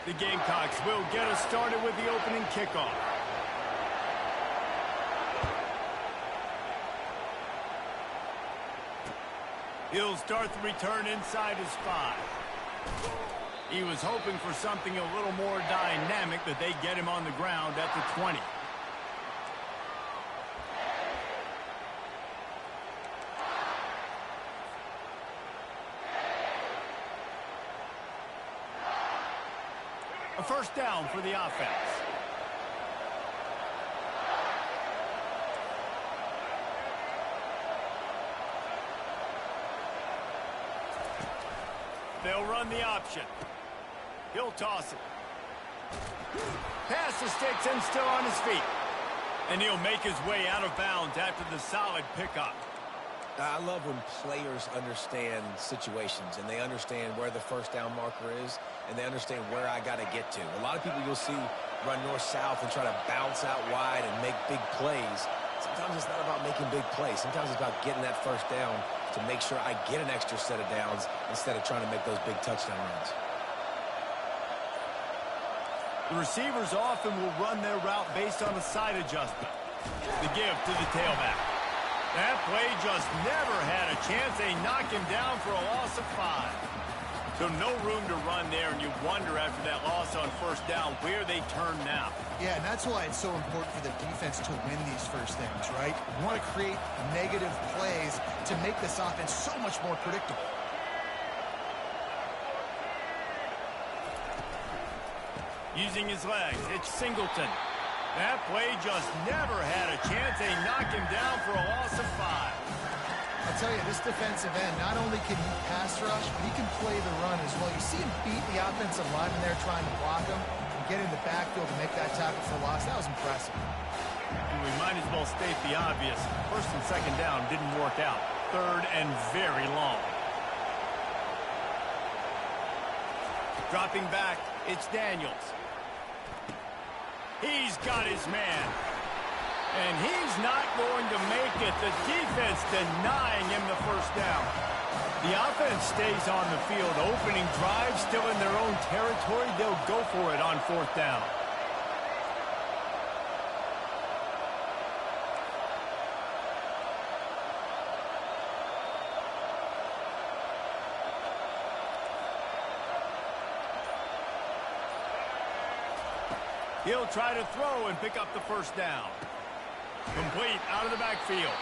The Gamecocks will get us started with the opening kickoff. He'll start the return inside his 5. He was hoping for something a little more dynamic, that they get him on the ground at the 20. A first down for the offense. They'll run the option. He'll toss it. Pass the sticks and still on his feet. And he'll make his way out of bounds after the solid pickup. I love when players understand situations and they understand where the first down marker is and they understand where I got to get to. A lot of people you'll see run north-south and try to bounce out wide and make big plays. Sometimes it's not about making big plays. Sometimes it's about getting that first down to make sure I get an extra set of downs instead of trying to make those big touchdown runs. The receivers often will run their route based on a side adjustment. The give to the tailback. That play just never had a chance. They knock him down for a loss of 5. So no room to run there, and you wonder after that loss on first down where they turn now. Yeah, and that's why it's so important for the defense to win these first downs, right? You want to create negative plays to make this offense so much more predictable. Using his legs, it's Singleton. That play just never had a chance. They knock him down for a loss of 5. I'll tell you, this defensive end, not only can he pass rush, but he can play the run as well. You see him beat the offensive lineman there trying to block him and get in the backfield to make that tackle for loss. That was impressive. We might as well state the obvious. First and second down didn't work out. Third and very long. Dropping back, it's Daniels. He's got his man. And he's not going to make it. The defense denying him the first down. The offense stays on the field. Opening drive still in their own territory. They'll go for it on fourth down. He'll try to throw and pick up the first down. Complete out of the backfield.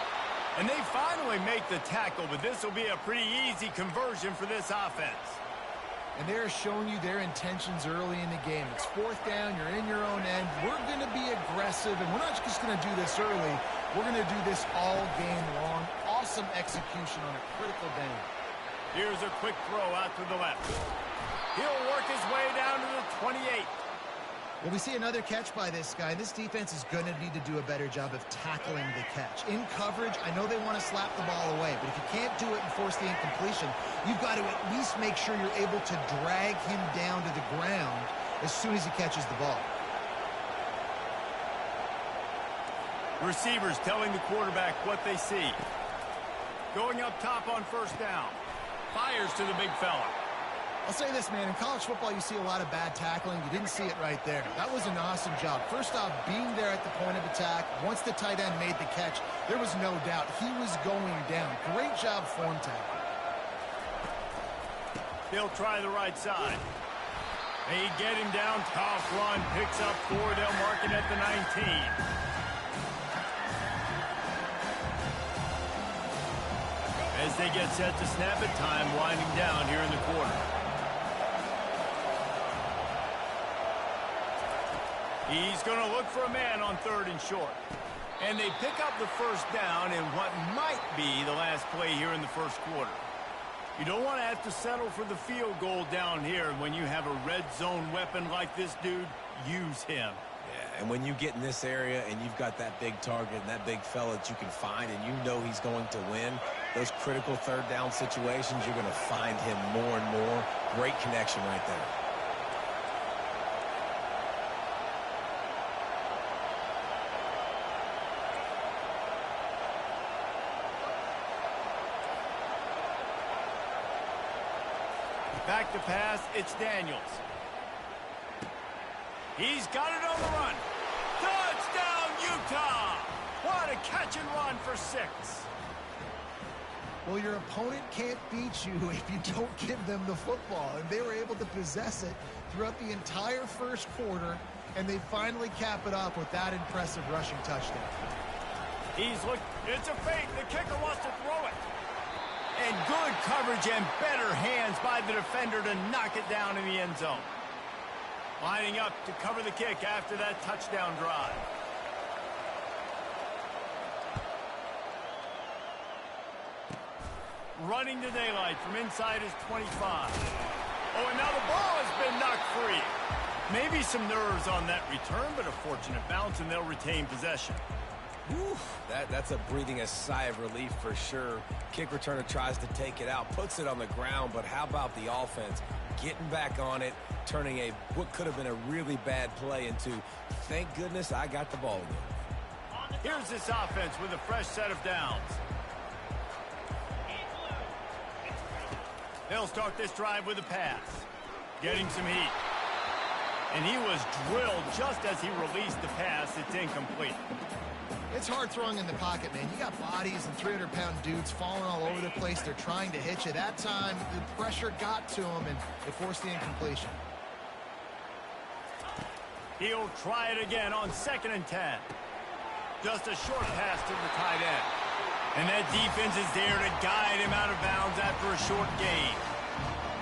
And they finally make the tackle, but this will be a pretty easy conversion for this offense. And they're showing you their intentions early in the game. It's fourth down, you're in your own end. We're going to be aggressive, and we're not just going to do this early. We're going to do this all game long. Awesome execution on a critical down. Here's a quick throw out to the left. He'll work his way down to the 28. Well, we see another catch by this guy. This defense is going to need to do a better job of tackling the catch. In coverage, I know they want to slap the ball away, but if you can't do it and force the incompletion, you've got to at least make sure you're able to drag him down to the ground as soon as he catches the ball. Receivers telling the quarterback what they see. Going up top on first down. Fires to the big fella. I'll say this, man. In college football, you see a lot of bad tackling. You didn't see it right there. That was an awesome job. First off, being there at the point of attack. Once the tight end made the catch, there was no doubt he was going down. Great job form tackle. They'll try the right side. They get him down. Tough run. Picks up 4. They'll mark it at the 19. As they get set to snap it, time winding down here in the quarter. He's going to look for a man on third and short. And they pick up the first down in what might be the last play here in the first quarter. You don't want to have to settle for the field goal down here. When you have a red zone weapon like this dude, use him. Yeah, and when you get in this area and you've got that big target and that big fella that you can find and you know he's going to win, those critical third down situations, you're going to find him more and more. Great connection right there. Back to pass, it's Daniels. He's got it on the run. Touchdown, Utah! What a catch and run for 6. Well, your opponent can't beat you if you don't give them the football, and they were able to possess it throughout the entire first quarter, and they finally cap it off with that impressive rushing touchdown. It's a fake. The kicker wants to throw it. And good coverage and better hands by the defender to knock it down in the end zone. Lining up to cover the kick after that touchdown drive. Running to daylight from inside his 25. Oh, and now the ball has been knocked free. Maybe some nerves on that return, but a fortunate bounce, and they'll retain possession. Whew, that's a breathing a sigh of relief for sure. Kick returner tries to take it out, puts it on the ground, but how about the offense getting back on it, turning what could have been a really bad play into, thank goodness I got the ball again. Here's this offense with a fresh set of downs. They'll start this drive with a pass, getting some heat. And he was drilled just as he released the pass. It's incomplete. It's hard throwing in the pocket, man. You got bodies and 300-pound dudes falling all over the place. They're trying to hit you. That time, the pressure got to him, and it forced the incompletion. He'll try it again on 2nd and 10. Just a short pass to the tight end. And that defense is there to guide him out of bounds after a short gain.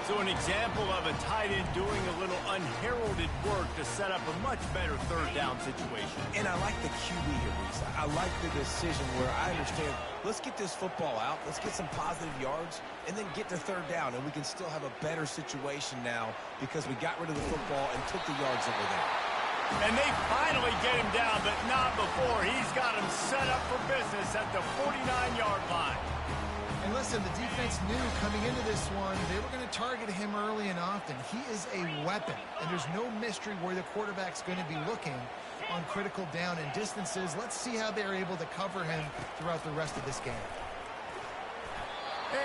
So an example of a tight end doing a little unheralded work to set up a much better 3rd down situation. And I like the QB here, Reese. I like the decision where I understand, let's get this football out, let's get some positive yards, and then get to 3rd down, and we can still have a better situation now because we got rid of the football and took the yards that were there. And they finally get him down, but not before. He's got him set up for business at the 49-yard line. And listen, the defense knew coming into this one, they were going to target him early and often. He is a weapon, and there's no mystery where the quarterback's going to be looking on critical down and distances. Let's see how they're able to cover him throughout the rest of this game.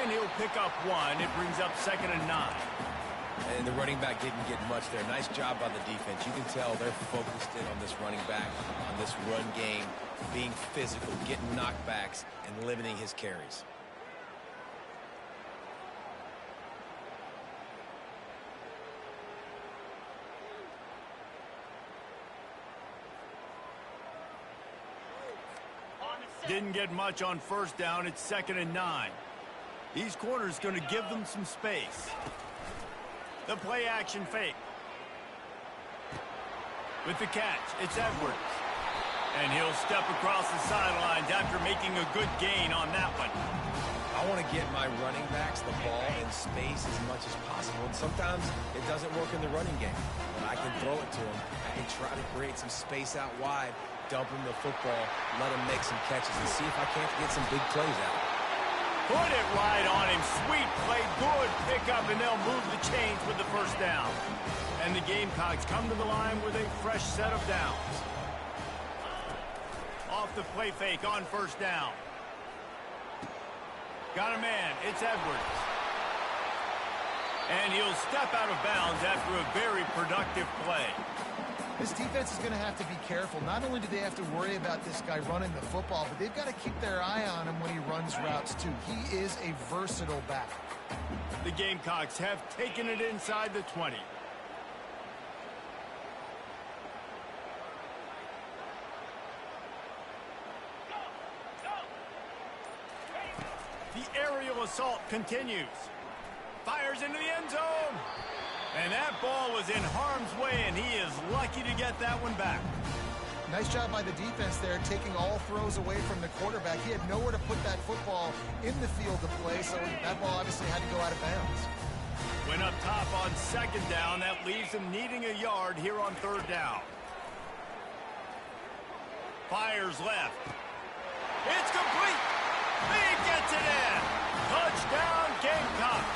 And he'll pick up 1. It brings up 2nd and 9. And the running back didn't get much there. Nice job by the defense. You can tell they're focused in on this running back, on this run game, being physical, getting knockbacks, and limiting his carries. Didn't get much on 1st down. It's 2nd and 9. These corners going to give them some space. The play action fake. With the catch, it's Edwards. And he'll step across the sidelines after making a good gain on that one. I want to get my running backs the ball in space as much as possible. And sometimes it doesn't work in the running game. But I can throw it to him. I can try to create some space out wide, dump him the football, let him make some catches, and see if I can't get some big plays out. Put it right on him. Sweet play. Good pickup, and they'll move the chains with the 1st down. And the Gamecocks come to the line with a fresh set of downs. Off the play fake on 1st down. Got a man. It's Edwards. And he'll step out of bounds after a very productive play. This defense is going to have to be careful. Not only do they have to worry about this guy running the football, but they've got to keep their eye on him when he runs routes, too. He is a versatile back. The Gamecocks have taken it inside the 20. The aerial assault continues. Fires into the end zone. And that ball was in harm's way, and he is lucky to get that one back. Nice job by the defense there, taking all throws away from the quarterback. He had nowhere to put that football in the field to play, so that ball obviously had to go out of bounds. Went up top on 2nd down. That leaves him needing a yard here on 3rd down. Fires left. It's complete. He gets it in. Touchdown, Gamecocks.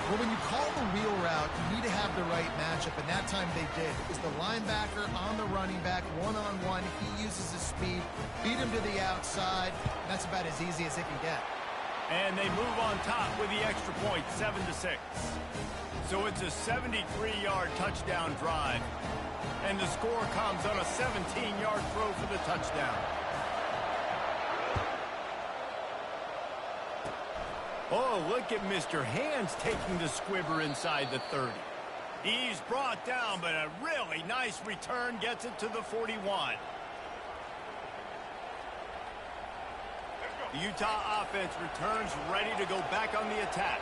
Well, when you call the wheel route, you need to have the right matchup, and that time they did. It was the linebacker on the running back, one-on-one. He uses his speed, beat him to the outside. That's about as easy as it can get. And they move on top with the extra point, 7-6. So it's a 73-yard touchdown drive. And the score comes on a 17-yard throw for the touchdown. Oh, look at Mr. Hands taking the squibber inside the 30. He's brought down, but a really nice return gets it to the 41. The Utah offense returns ready to go back on the attack.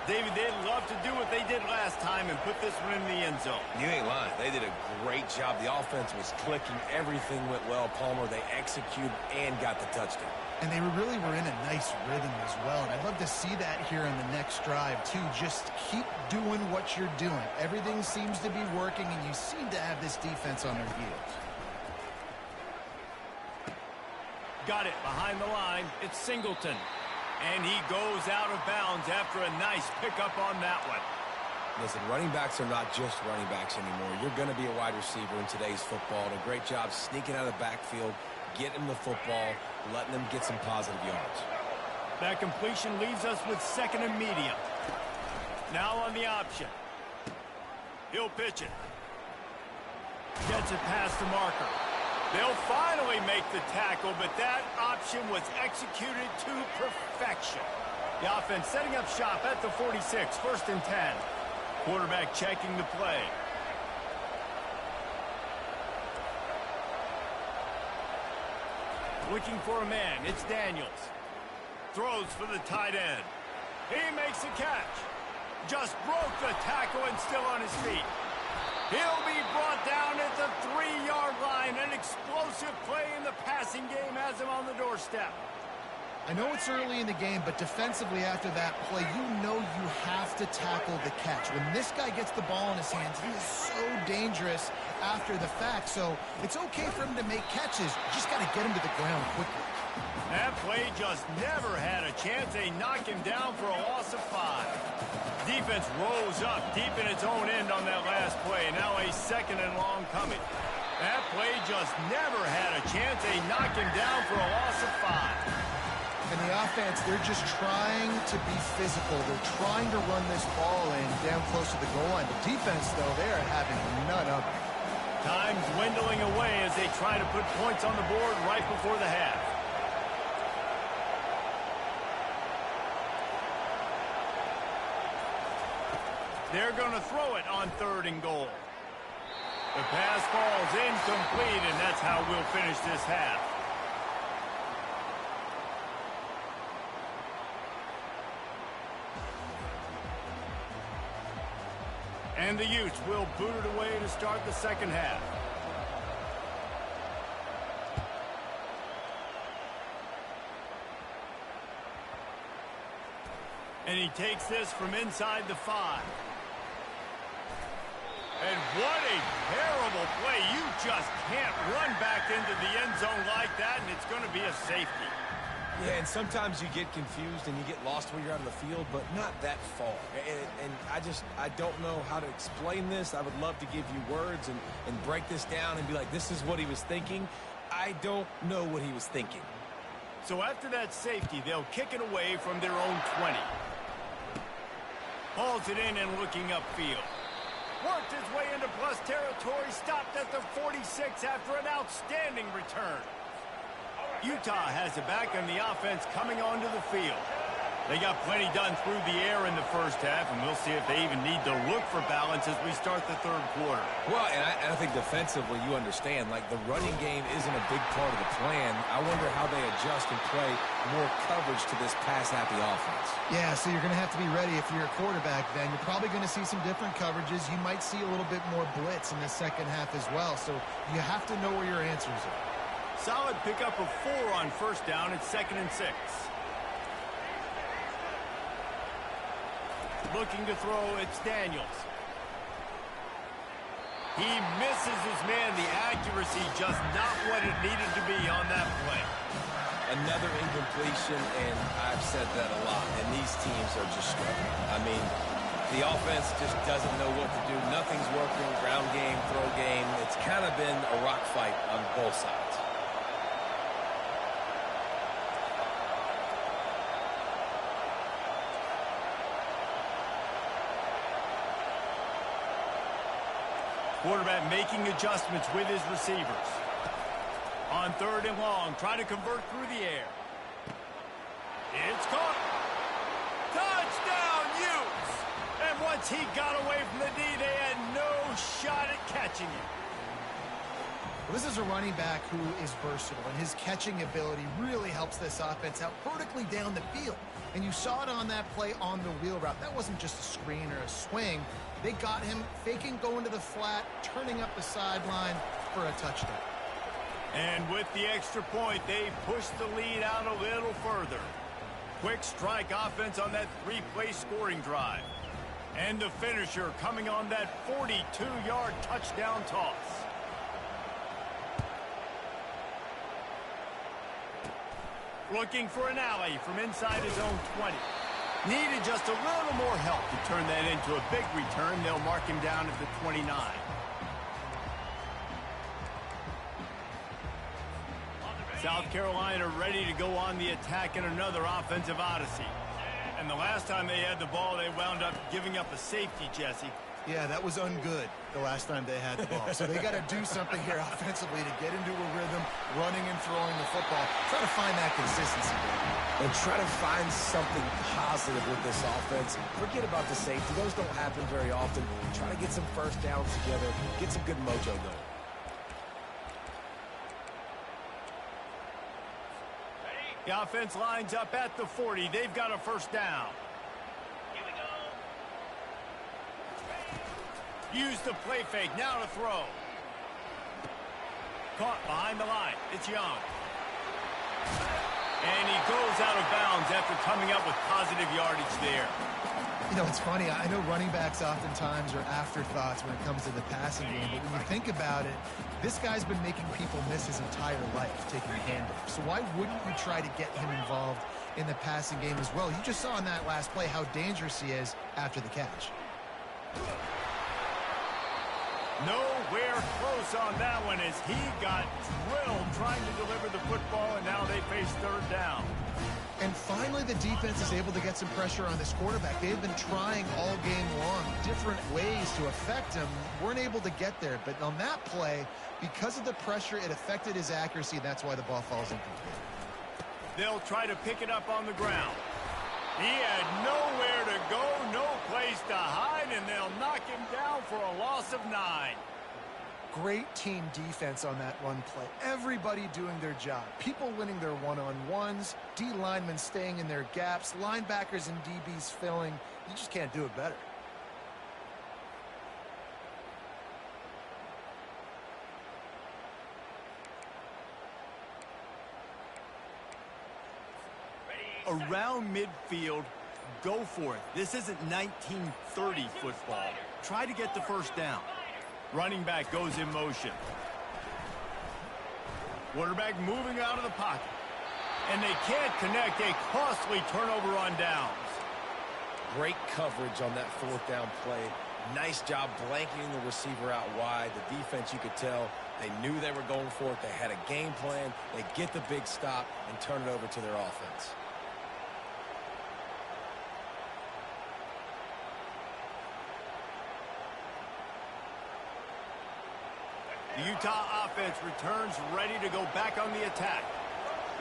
David, they'd love to do what they did last time and put this one in the end zone. You ain't lying. They did a great job. The offense was clicking. Everything went well. Palmer, they executed and got the touchdown. And they really were in a nice rhythm as well. And I'd love to see that here in the next drive, too. Just keep doing what you're doing. Everything seems to be working, and you seem to have this defense on their heels. Got it behind the line. It's Singleton. And he goes out of bounds after a nice pickup on that one. Listen, running backs are not just running backs anymore. You're going to be a wide receiver in today's football. And a great job sneaking out of the backfield, getting them the football, letting them get some positive yards. That completion leaves us with 2nd and medium. Now on the option. He'll pitch it. Gets it past the marker. They'll finally make the tackle, but that option was executed to perfection. The offense setting up shop at the 46, 1st and 10. Quarterback checking the play. Looking for a man. It's Daniels. Throws for the tight end. He makes a catch. Just broke the tackle and still on his feet. He'll be brought down at the 3-yard line. An explosive play in the passing game has him on the doorstep. I know it's early in the game, but defensively after that play, you know you have to tackle the catch. When this guy gets the ball in his hands, he is so dangerous after the fact. So it's okay for him to make catches. You just got to get him to the ground quickly. That play just never had a chance. They knock him down for a loss of 5. Defense rose up deep in its own end on that last play. Now a 2nd and long coming. That play just never had a chance. They knock him down for a loss of 5. And the offense, they're just trying to be physical. They're trying to run this ball in down close to the goal line. The defense, though, they're having none of it. Time's dwindling away as they try to put points on the board right before the half. They're going to throw it on 3rd and goal. The pass falls incomplete, and that's how we'll finish this half. And the Utes will boot it away to start the 2nd half. And he takes this from inside the 5. And what a terrible play. You just can't run back into the end zone like that, and it's going to be a safety. Yeah, and sometimes you get confused and you get lost when you're out of the field, but not that far. And I don't know how to explain this. I would love to give you words and break this down and be like, this is what he was thinking. I don't know what he was thinking. So after that safety, they'll kick it away from their own 20. Hauls it in and looking upfield. Worked his way into plus territory, stopped at the 46 after an outstanding return. Utah has it back on the offense coming onto the field. They got plenty done through the air in the first half, and we'll see if they even need to look for balance as we start the 3rd quarter. Well, and I think defensively you understand, like the running game isn't a big part of the plan. I wonder how they adjust and play more coverage to this pass-happy offense. Yeah, so you're going to have to be ready if you're a quarterback then. You're probably going to see some different coverages. You might see a little bit more blitz in the 2nd half as well, so you have to know where your answers are. Solid pickup of 4 on 1st down. It's 2nd and 6. Looking to throw, it's Daniels. He misses his man. The accuracy just not what it needed to be on that play. Another incompletion, and I've said that a lot, and these teams are just struggling. I mean, the offense just doesn't know what to do. Nothing's working. Ground game, throw game. It's kind of been a rock fight on both sides. Quarterback making adjustments with his receivers. On 3rd and long, trying to convert through the air. It's caught. Touchdown, Utes! And once he got away from the D, they had no shot at catching him. Well, this is a running back who is versatile, and his catching ability really helps this offense out vertically down the field. And you saw it on that play on the wheel route. That wasn't just a screen or a swing. They got him faking going to the flat, turning up the sideline for a touchdown. And with the extra point, they pushed the lead out a little further. Quick strike offense on that 3-play scoring drive. And the finisher coming on that 42-yard touchdown toss. Looking for an alley from inside his own 20. Needed just a little more help to turn that into a big return. They'll mark him down at the 29. South Carolina ready to go on the attack in another offensive odyssey. And the last time they had the ball, they wound up giving up a safety, Jesse. Yeah, that was ungood the last time they had the ball. So they got to do something here offensively to get into a rhythm, running and throwing the football. Try to find that consistency. And try to find something positive with this offense. Forget about the safety. Those don't happen very often. Try to get some first downs together, get some good mojo going. The offense lines up at the 40. They've got a first down. Use the play fake. Now to throw. Caught behind the line. It's Young. And he goes out of bounds after coming up with positive yardage there. You know, it's funny. I know running backs oftentimes are afterthoughts when it comes to the passing game, but when you think about it, this guy's been making people miss his entire life taking handoffs. So why wouldn't you try to get him involved in the passing game as well? You just saw in that last play how dangerous he is after the catch. Nowhere close on that one as he got drilled trying to deliver the football, and now they face 3rd down. And finally, the defense is able to get some pressure on this quarterback. They've been trying all game long different ways to affect him. Weren't able to get there. But on that play, because of the pressure, it affected his accuracy. That's why the ball falls incomplete. They'll try to pick it up on the ground. He had nowhere to go, no place to hide, and they'll knock him down for a loss of 9. Great team defense on that one play. Everybody doing their job. People winning their one-on-ones, D linemen staying in their gaps, linebackers and DBs filling. You just can't do it better. Around midfield, go for it. This isn't 1930 football. Try to get the first down. Running back goes in motion. Quarterback moving out of the pocket. And they can't connect. A costly turnover on downs. Great coverage on that 4th down play. Nice job blanketing the receiver out wide. The defense, you could tell, they knew they were going for it. They had a game plan. They get the big stop and turn it over to their offense. The Utah offense returns ready to go back on the attack.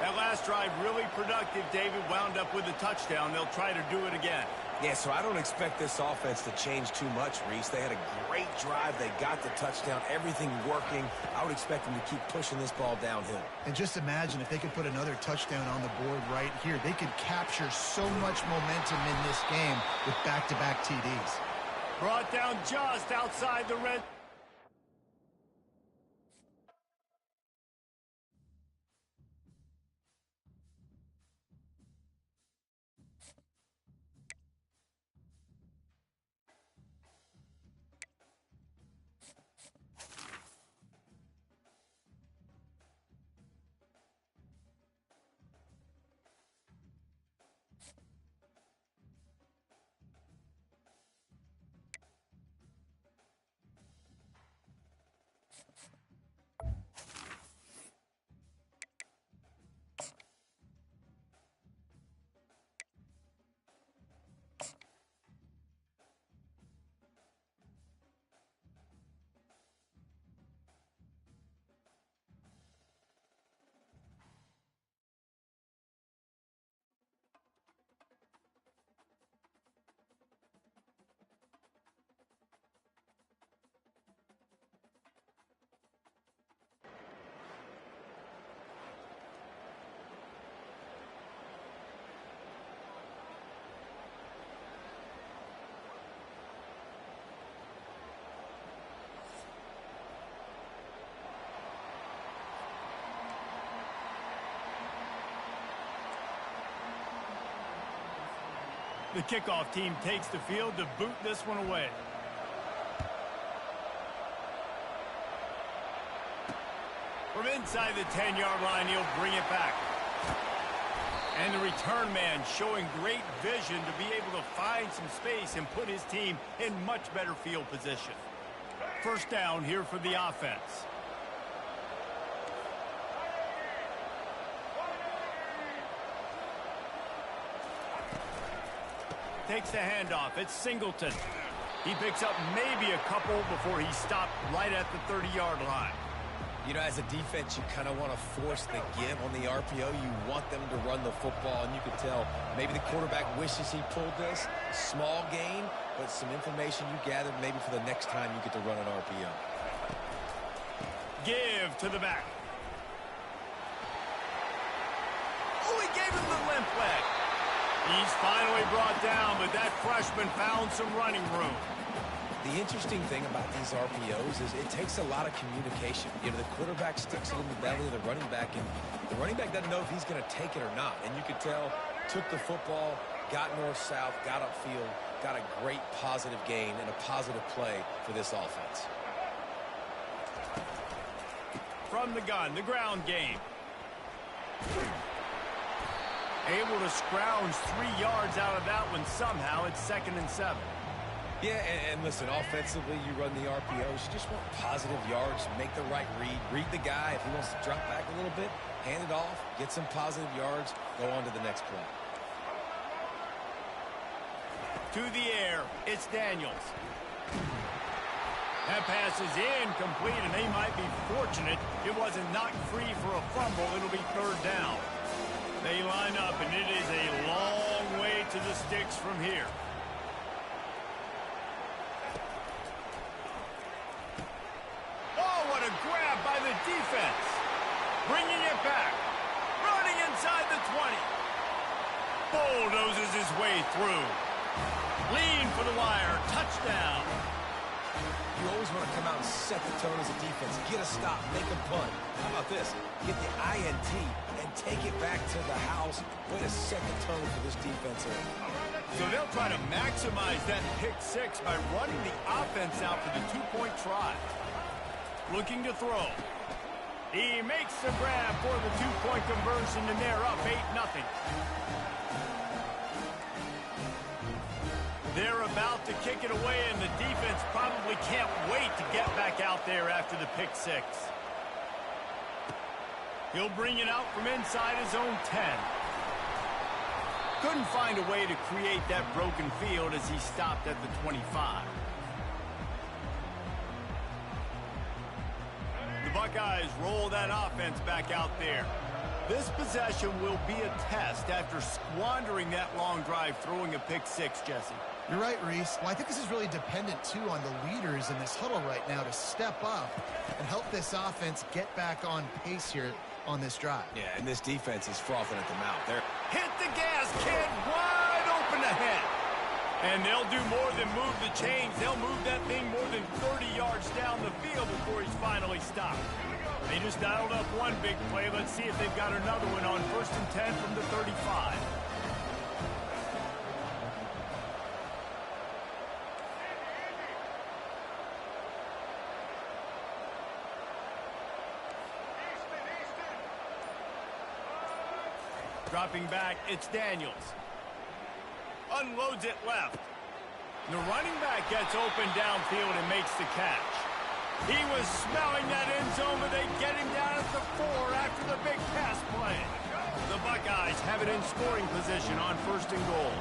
That last drive really productive. David wound up with a touchdown. They'll try to do it again. Yeah, so I don't expect this offense to change too much, Reese. They had a great drive. They got the touchdown. Everything working. I would expect them to keep pushing this ball downhill. And just imagine if they could put another touchdown on the board right here. They could capture so much momentum in this game with back-to-back TDs. Brought down just outside the red. The kickoff team takes the field to boot this one away. From inside the 10-yard line, he'll bring it back. And the return man showing great vision to be able to find some space and put his team in much better field position. First down here for the offense. Takes the handoff. It's Singleton. He picks up maybe a couple before he stopped right at the 30-yard line. You know, as a defense, you kind of want to force the give on the RPO. You want them to run the football, and you can tell maybe the quarterback wishes he pulled this. Small gain, but some information you gathered maybe for the next time you get to run an RPO. Give to the back. Oh, he gave him the limp leg. He's finally brought down, but that freshman found some running room. The interesting thing about these RPOs is it takes a lot of communication. You know, the quarterback sticks it in the belly of the running back, and the running back doesn't know if he's going to take it or not. And you could tell, took the football, got north-south, got upfield, got a great positive gain and a positive play for this offense. From the gun, the ground game. Able to scrounge 3 yards out of that one somehow. It's 2nd and 7. Yeah, and listen, offensively, you run the RPOs. You just want positive yards, make the right read the guy. If he wants to drop back a little bit, hand it off, get some positive yards, go on to the next play. To the air, it's Daniels. That pass is incomplete, and they might be fortunate it wasn't knocked free for a fumble. It'll be 3rd down. They line up, and it is a long way to the sticks from here. Grab by the defense. Bringing it back. Running inside the 20. Bulldozes his way through. Lean for the wire. Touchdown. You always want to come out and set the tone as a defense. Get a stop. Make a punt. How about this? Get the INT and take it back to the house. Way to set the tone for this defense. So they'll try to maximize that pick six by running the offense out for the two-point try. Looking to throw. He makes the grab for the two-point conversion, and they're up 8-0. They're about to kick it away, and the defense probably can't wait to get back out there after the pick six. He'll bring it out from inside his own 10. Couldn't find a way to create that broken field as he stopped at the 25. The Buckeyes roll that offense back out there. This possession will be a test after squandering that long drive throwing a pick six, Jesse. You're right, Reese. Well, I think this is really dependent, too, on the leaders in this huddle right now to step up and help this offense get back on pace here on this drive. Yeah, and this defense is frothing at the mouth. They're hit the gas, kid, wide open ahead. And they'll do more than move the chains. They'll move that thing more than 30 yards down the field before he's finally stopped. They just dialed up one big play. Let's see if they've got another one on 1st and 10 from the 35. Dropping back, it's Daniels. Unloads it left. The running back gets open downfield and makes the catch. He was smelling that end zone, but they get him down at the 4 after the big pass play. The Buckeyes have it in scoring position on 1st and goal.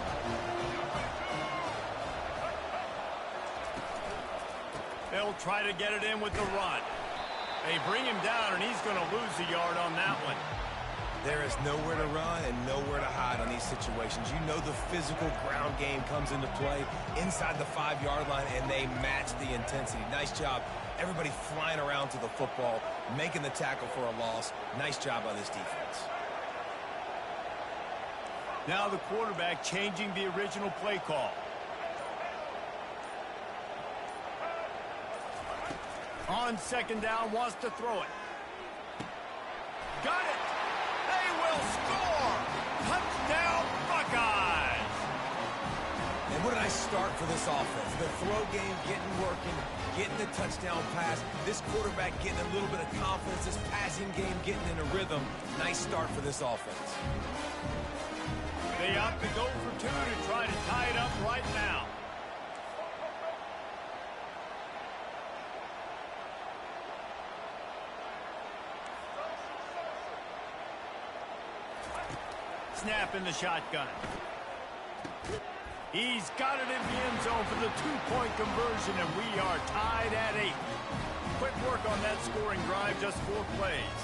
They'll try to get it in with the run. They bring him down, and he's going to lose a yard on that one. There is nowhere to run and nowhere to hide on these situations. You know the physical ground game comes into play inside the 5-yard line, and they match the intensity. Nice job. Everybody flying around to the football, making the tackle for a loss. Nice job by this defense. Now the quarterback changing the original play call. On 2nd down, wants to throw it. Got it. They will score! Touchdown, Buckeyes! Nice start for this offense. The throw game getting working, getting the touchdown pass. This quarterback getting a little bit of confidence. This passing game getting in a rhythm. Nice start for this offense. They opt to go for two to try to tie it up right now. Snap in the shotgun. He's got it in the end zone for the two-point conversion, and we are tied at 8. Quick work on that scoring drive, just 4 plays.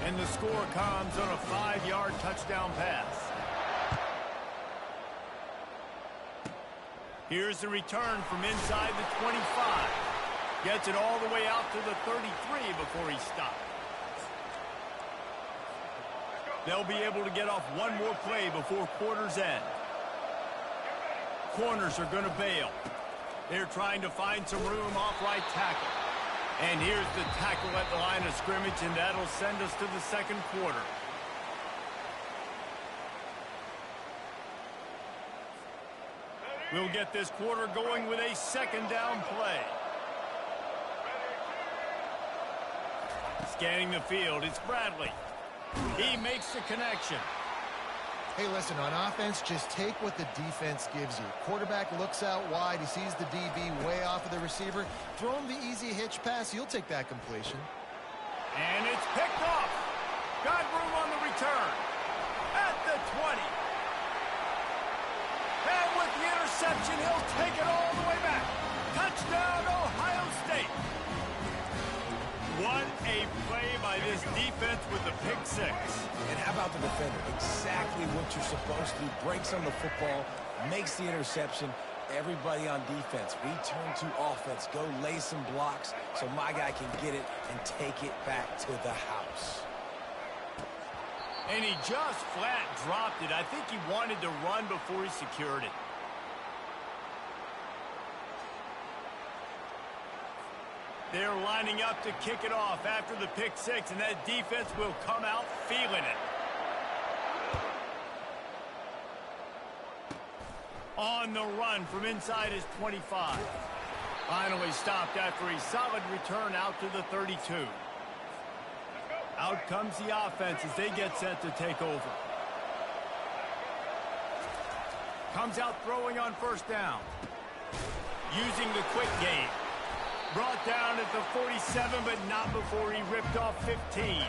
And the score comes on a 5-yard touchdown pass. Here's the return from inside the 25. Gets it all the way out to the 33 before he stopped. They'll be able to get off one more play before quarter's end. Corners are going to bail. They're trying to find some room off right tackle. And here's the tackle at the line of scrimmage, and that'll send us to the second quarter. We'll get this quarter going with a second down play. Scanning the field, it's Bradley. He makes the connection. Hey, listen, on offense, just take what the defense gives you. Quarterback looks out wide. He sees the DB way off of the receiver. Throw him the easy hitch pass. You'll take that completion. And it's picked off. Got room on the return. At the 20. And with the interception, he'll take it all the way back. Touchdown, Ohio State. What a play by this defense with the pick 6. And how about the defender? Exactly what you're supposed to do. Breaks on the football, makes the interception. Everybody on defense, return to offense. Go lay some blocks so my guy can get it and take it back to the house. And he just flat dropped it. I think he wanted to run before he secured it. They're lining up to kick it off after the pick 6, and that defense will come out feeling it. On the run from inside his 25. Finally stopped after a solid return out to the 32. Out comes the offense as they get set to take over. Comes out throwing on first down. Using the quick game. Brought down at the 47, but not before he ripped off 15.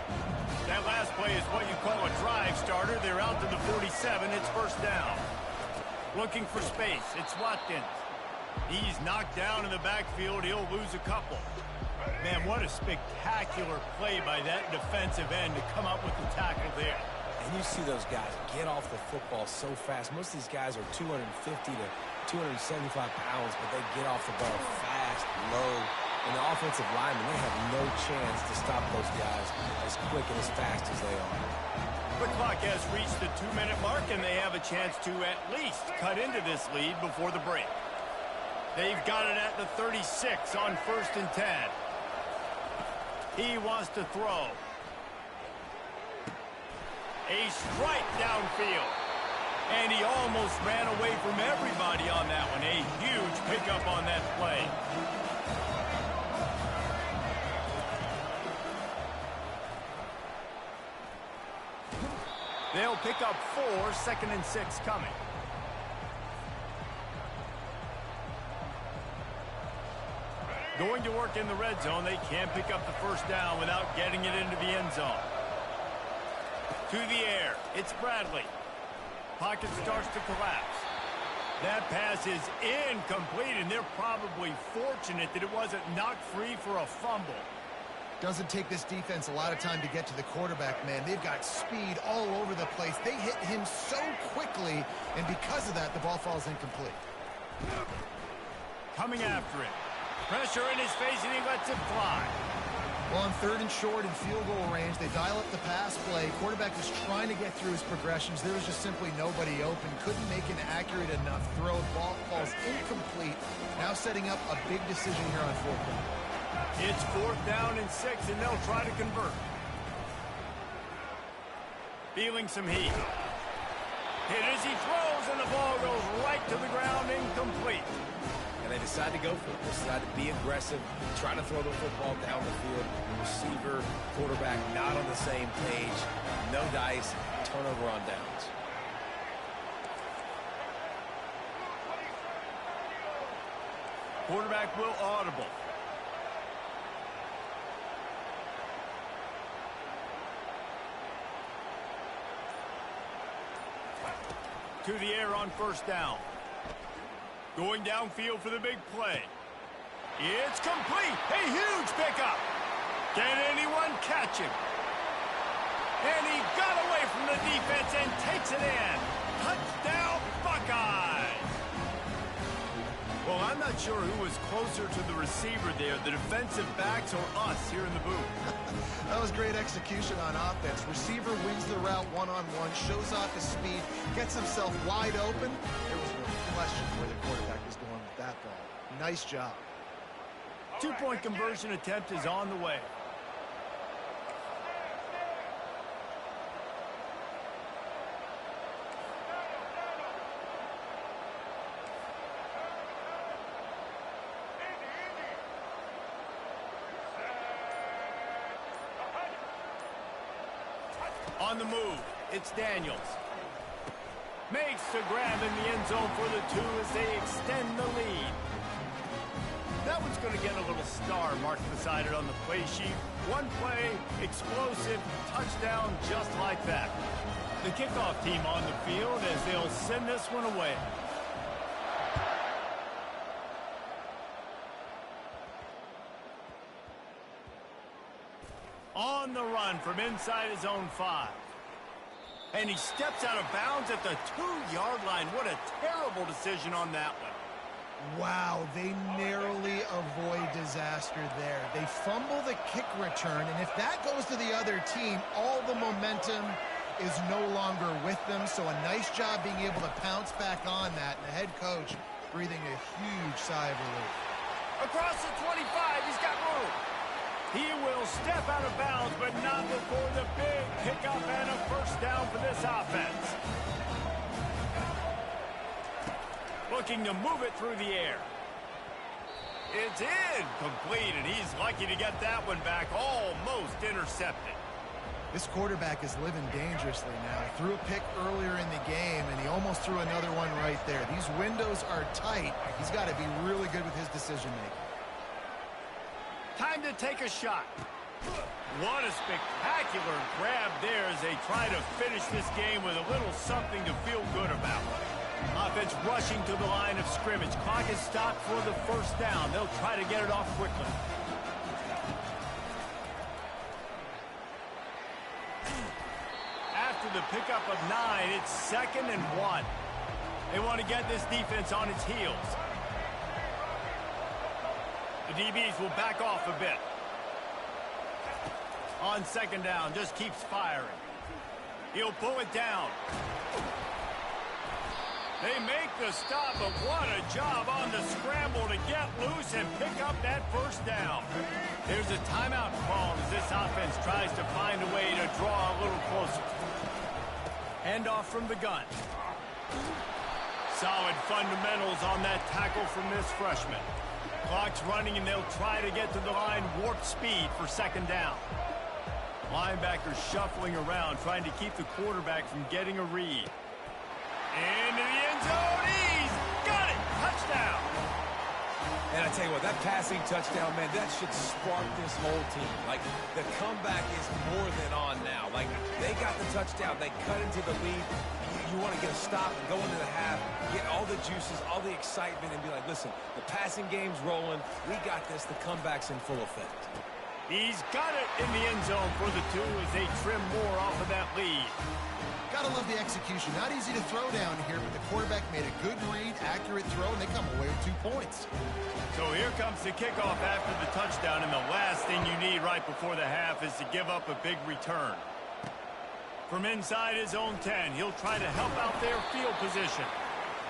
That last play is what you call a drive starter. They're out to the 47. It's first down. Looking for space. It's Watkins. He's knocked down in the backfield. He'll lose a couple. Man, what a spectacular play by that defensive end to come up with the tackle there. And you see those guys get off the football so fast. Most of these guys are 250 to 275 pounds, but they get off the ball fast, low. And the offensive linemen, they have no chance to stop those guys as quick and as fast as they are. The clock has reached the 2-minute mark, and they have a chance to at least cut into this lead before the break. They've got it at the 36 on 1st and 10. He wants to throw. A strike downfield. And he almost ran away from everybody on that one. A huge pickup on that play. They'll pick up 4, 2nd and 6 coming. Going to work in the red zone. They can't pick up the first down without getting it into the end zone. To the air. It's Bradley. Pocket starts to collapse. That pass is incomplete, and they're probably fortunate that it wasn't knocked free for a fumble. Doesn't take this defense a lot of time to get to the quarterback, man. They've got speed all over the place. They hit him so quickly, and because of that, the ball falls incomplete. Coming after it. Pressure in his face, and he lets it fly. Well, on 3rd and short and field goal range, they dial up the pass play. Quarterback was trying to get through his progressions. There was just simply nobody open. Couldn't make an accurate enough throw. Ball falls incomplete. Now setting up a big decision here on 4th down. It's 4th down and 6, and they'll try to convert. Feeling some heat. Hit as he throws, and the ball goes right to the ground, incomplete. And they decide to go for it. They decide to be aggressive, try to throw the football down the field. Receiver, quarterback not on the same page. No dice, turnover on downs. Quarterback will audible. To the air on first down. Going downfield for the big play. It's complete. A huge pickup. Can anyone catch him? And he got away from the defense and takes it in. Touchdown, Buckeyes. Well, I'm not sure who was closer to the receiver there, the defensive backs or us here in the booth. That was great execution on offense. Receiver wins the route one-on-one, shows off his speed, gets himself wide open. There was no question where the quarterback was going with that ball. Nice job. Two-point conversion attempt is on the way. On the move, it's Daniels. Makes the grab in the end zone for the 2 as they extend the lead. That one's going to get a little star marked beside it on the play sheet. One play, explosive, touchdown just like that. The kickoff team on the field as they'll send this one away. On the run from inside his own 5. And he steps out of bounds at the 2-yard line. What a terrible decision on that one. Wow, they narrowly avoid disaster there. They fumble the kick return, and if that goes to the other team, all the momentum is no longer with them. So a nice job being able to pounce back on that, and the head coach breathing a huge sigh of relief. Across the 25, he's got room. He will step out of bounds, but not before the big pickup and a first down for this offense. Looking to move it through the air. It's incomplete, and he's lucky to get that one back, almost intercepted. This quarterback is living dangerously now. Threw a pick earlier in the game, and he almost threw another one right there. These windows are tight. He's got to be really good with his decision-making. Time to take a shot. What a spectacular grab there as they try to finish this game with a little something to feel good about. Offense rushing to the line of scrimmage. Clock is stopped for the first down. They'll try to get it off quickly. After the pickup of 9, it's 2nd and 1. They want to get this defense on its heels. The DBs will back off a bit. On 2nd down, just keeps firing. He'll pull it down. They make the stop, but what a job on the scramble to get loose and pick up that first down. There's a timeout called as this offense tries to find a way to draw a little closer. Handoff from the gun. Solid fundamentals on that tackle from this freshman. Clock's running, and they'll try to get to the line warp speed for 2nd down. Linebackers shuffling around, trying to keep the quarterback from getting a read. Into the end zone. He's got it. Touchdown. And I tell you what, that passing touchdown, man, that should spark this whole team. Like, the comeback is more than on now. Like, they got the touchdown. They cut into the lead. You want to get a stop and go into the half, get all the juices, all the excitement, and be like, listen, the passing game's rolling. We got this. The comeback's in full effect. He's got it in the end zone for the 2 as they trim more off of that lead. Gotta love the execution. Not easy to throw down here, but the quarterback made a good read, accurate throw, and they come away with 2 points. So here comes the kickoff after the touchdown, and the last thing you need right before the half is to give up a big return. From inside his own 10, he'll try to help out their field position.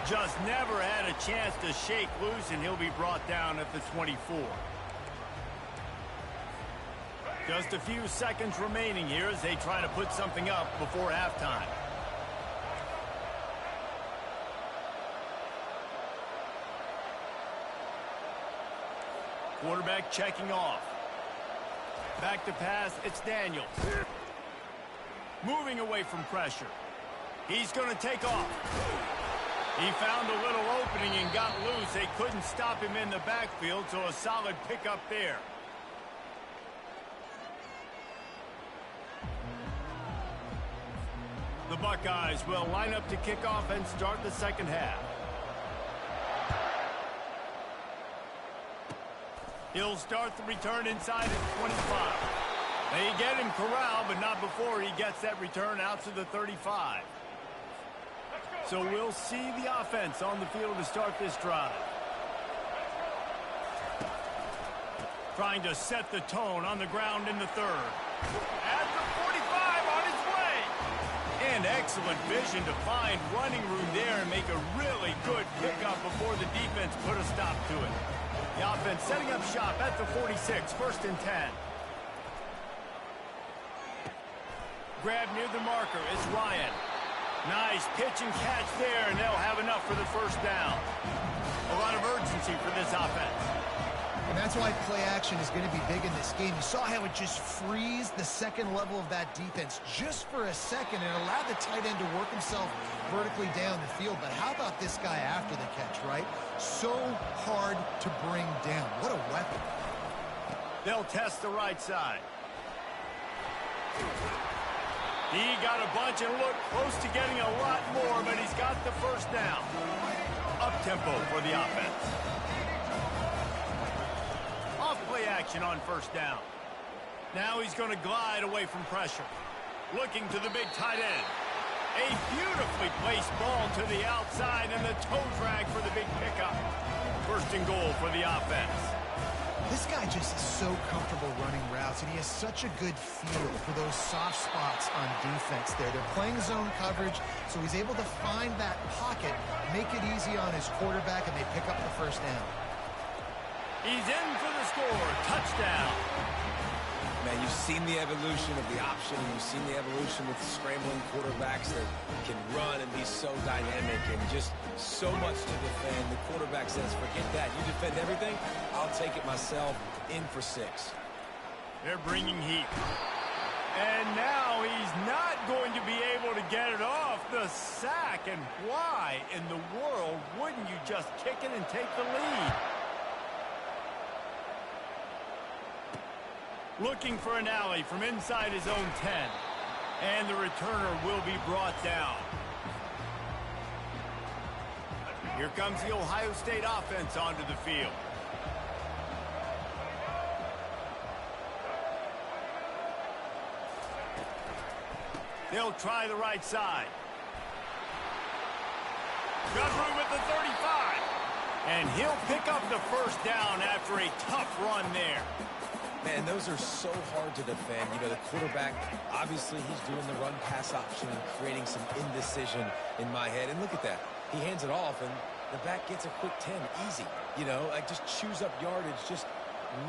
Just never had a chance to shake loose, and he'll be brought down at the 24. Just a few seconds remaining here as they try to put something up before halftime. Quarterback checking off. Back to pass, it's Daniels. Moving away from pressure. He's going to take off. He found a little opening and got loose. They couldn't stop him in the backfield, so a solid pickup there. The Buckeyes will line up to kick off and start the second half. He'll start the return inside at 25. They get him corralled, but not before he gets that return out to the 35. So we'll see the offense on the field to start this drive. Trying to set the tone on the ground in the third. At the 45 on his way. And excellent vision to find running room there and make a really good pickup before the defense put a stop to it. The offense setting up shop at the 46, 1st and 10. Grab near the marker, it's Ryan. Nice pitch and catch there, and they'll have enough for the first down. A lot of urgency for this offense. And that's why play action is going to be big in this game. You saw how it just frees the second level of that defense just for a second and allowed the tight end to work himself vertically down the field. But how about this guy after the catch, right? So hard to bring down. What a weapon. They'll test the right side. He got a bunch and looked close to getting a lot more, but he's got the first down. Up-tempo for the offense. Off-play action on first down. Now he's going to glide away from pressure. Looking to the big tight end. A beautifully placed ball to the outside and the toe drag for the big pickup. 1st and goal for the offense. This guy just is so comfortable running routes, and he has such a good feel for those soft spots on defense there. They're playing zone coverage, so he's able to find that pocket, make it easy on his quarterback, and they pick up the first down. He's in for the score. Touchdown. Man, you've seen the evolution of the option. You've seen the evolution with scrambling quarterbacks that can run and be so dynamic and just so much to defend. The quarterback says, forget that. You defend everything, I'll take it myself. In for 6. They're bringing heat. And now he's not going to be able to get it off the sack. And why in the world wouldn't you just kick it and take the lead? Looking for an alley from inside his own 10. And the returner will be brought down. Here comes the Ohio State offense onto the field. They'll try the right side. Got room at the 35. And he'll pick up the first down after a tough run there. Man, those are so hard to defend. You know, the quarterback, obviously he's doing the run-pass option and creating some indecision in my head. And look at that. He hands it off, and the back gets a quick 10. Easy. You know, like just chews up yardage. Just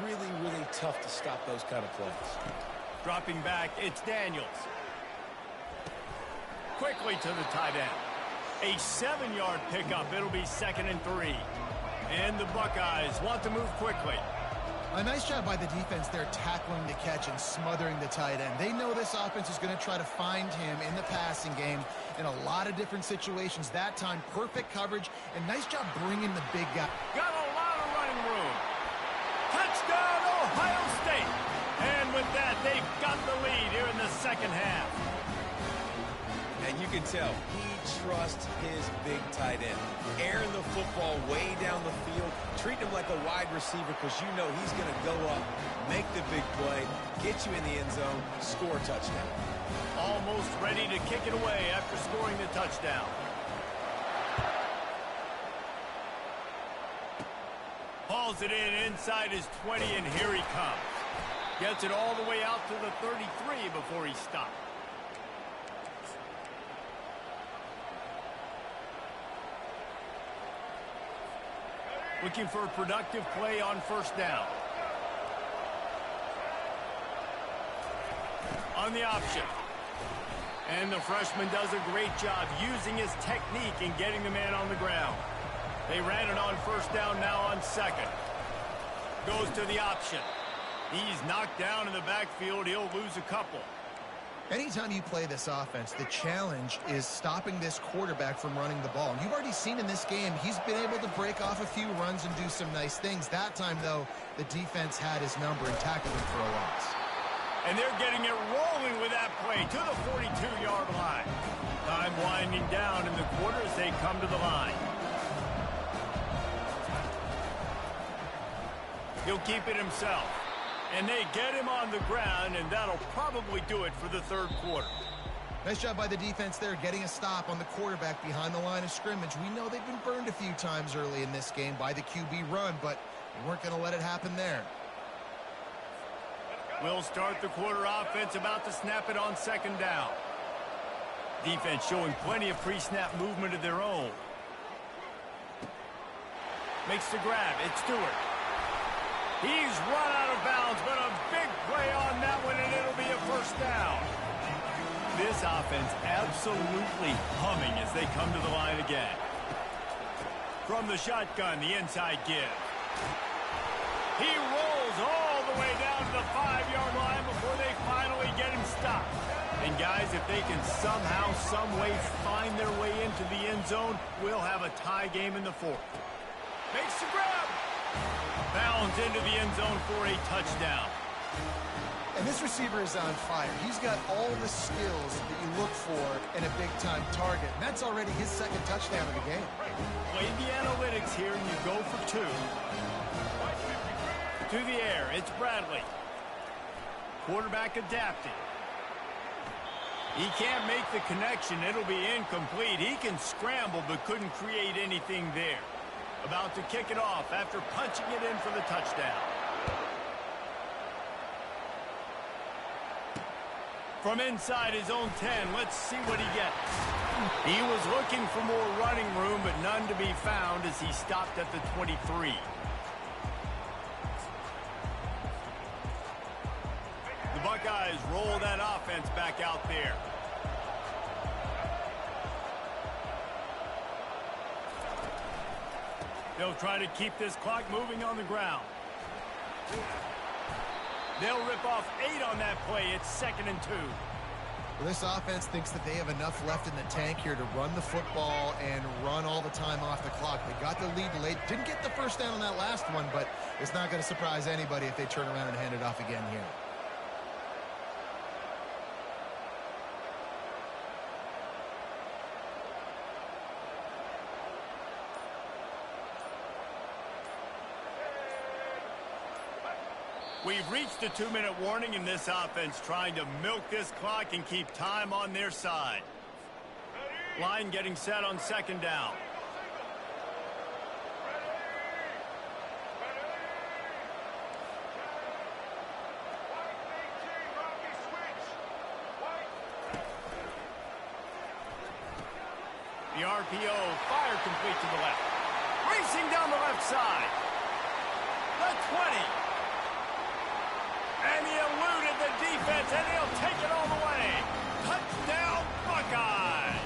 really, really tough to stop those kind of plays. Dropping back, it's Daniels. Quickly to the tight end. A 7-yard pickup. It'll be 2nd and 3. And the Buckeyes want to move quickly. A nice job by the defense there tackling the catch and smothering the tight end. They know this offense is going to try to find him in the passing game in a lot of different situations. That time, perfect coverage, and nice job bringing the big guy. Got a lot of running room. Touchdown, Ohio State. And with that, they've got the lead here in the second half. And you can tell he trusts his big tight end. Airing the football way down the field. Treat him like a wide receiver because you know he's going to go up, make the big play, get you in the end zone, score a touchdown. Almost ready to kick it away after scoring the touchdown. Hauls it in inside his 20, and here he comes. Gets it all the way out to the 33 before he stops. Looking for a productive play on first down. On the option. And the freshman does a great job using his technique and getting the man on the ground. They ran it on first down, now on 2nd. Goes to the option. He's knocked down in the backfield. He'll lose a couple. Anytime you play this offense, the challenge is stopping this quarterback from running the ball. And you've already seen in this game, he's been able to break off a few runs and do some nice things. That time, though, the defense had his number and tackled him for a loss. And they're getting it rolling with that play to the 42-yard line. Time winding down in the quarter as they come to the line. He'll keep it himself. And they get him on the ground, and that'll probably do it for the third quarter. Nice job by the defense there, getting a stop on the quarterback behind the line of scrimmage. We know they've been burned a few times early in this game by the QB run, but they weren't going to let it happen there. We'll start the quarter offense, about to snap it on second down. Defense showing plenty of pre-snap movement of their own. Makes the grab. It's Stewart. He's run out of bounds, but a big play on that one, and it'll be a first down. This offense absolutely humming as they come to the line again. From the shotgun, the inside give. He rolls all the way down to the 5-yard line before they finally get him stopped. And guys, if they can somehow, some way find their way into the end zone, we'll have a tie game in the fourth. Makes the grab. Bounds into the end zone for a touchdown. And this receiver is on fire. He's got all the skills that you look for in a big-time target. And that's already his second touchdown of the game. Play the analytics here, and you go for two. To the air, it's Bradley. Quarterback adapted. He can't make the connection. It'll be incomplete. He can scramble, but couldn't create anything there. About to kick it off after punching it in for the touchdown. From inside his own 10, let's see what he gets. He was looking for more running room, but none to be found as he stopped at the 23. The Buckeyes roll that offense back out there. They'll try to keep this clock moving on the ground. They'll rip off 8 on that play. It's 2nd and 2. Well, this offense thinks that they have enough left in the tank here to run the football and run all the time off the clock. They got the lead late. Didn't get the first down on that last one, but it's not going to surprise anybody if they turn around and hand it off again here. We've reached a 2-minute warning in this offense, trying to milk this clock and keep time on their side. Line getting set on second down. The RPO fire complete to the left. Racing down the left side. The 20. And he eluded the defense, and he'll take it all the way. Touchdown, Buckeyes!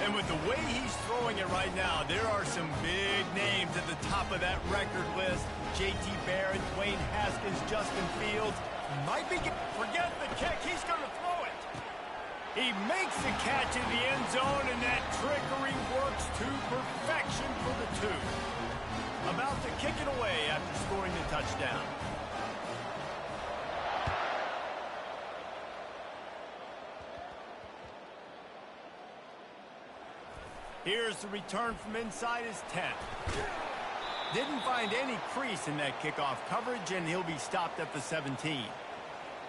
And with the way he's throwing it right now, there are some big names at the top of that record list. J.T. Barrett, Dwayne Haskins, Justin Fields. Might be, forget the kick, he's going to throw it. He makes the catch in the end zone, and that trickery works to perfection for the 2. About to kick it away after scoring the touchdown. Here's the return from inside his 10. Didn't find any crease in that kickoff coverage, and he'll be stopped at the 17.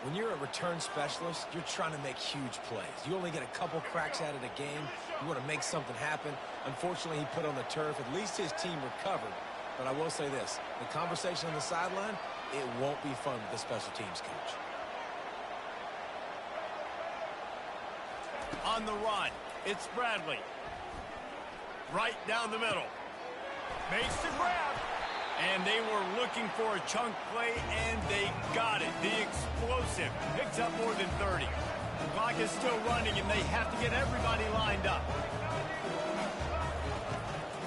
When you're a return specialist, you're trying to make huge plays. You only get a couple cracks at it a game. You want to make something happen. Unfortunately, he put on the turf. At least his team recovered. But I will say this, the conversation on the sideline, it won't be fun with the special teams coach. On the run, it's Bradley. Right down the middle. Makes the grab. And they were looking for a chunk play, and they got it. The explosive picks up more than 30. The clock is still running, and they have to get everybody lined up.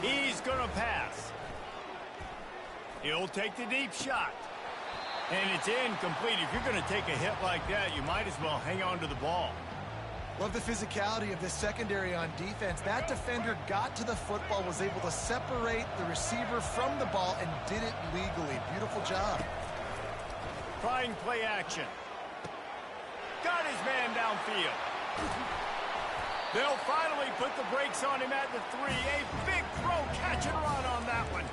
He's going to pass. He'll take the deep shot. And it's incomplete. If you're going to take a hit like that, you might as well hang on to the ball. Love the physicality of this secondary on defense. That defender got to the football, was able to separate the receiver from the ball, and did it legally. Beautiful job. Trying play action. Got his man downfield. They'll finally put the brakes on him at the 3. A big throw, catch and run on that one.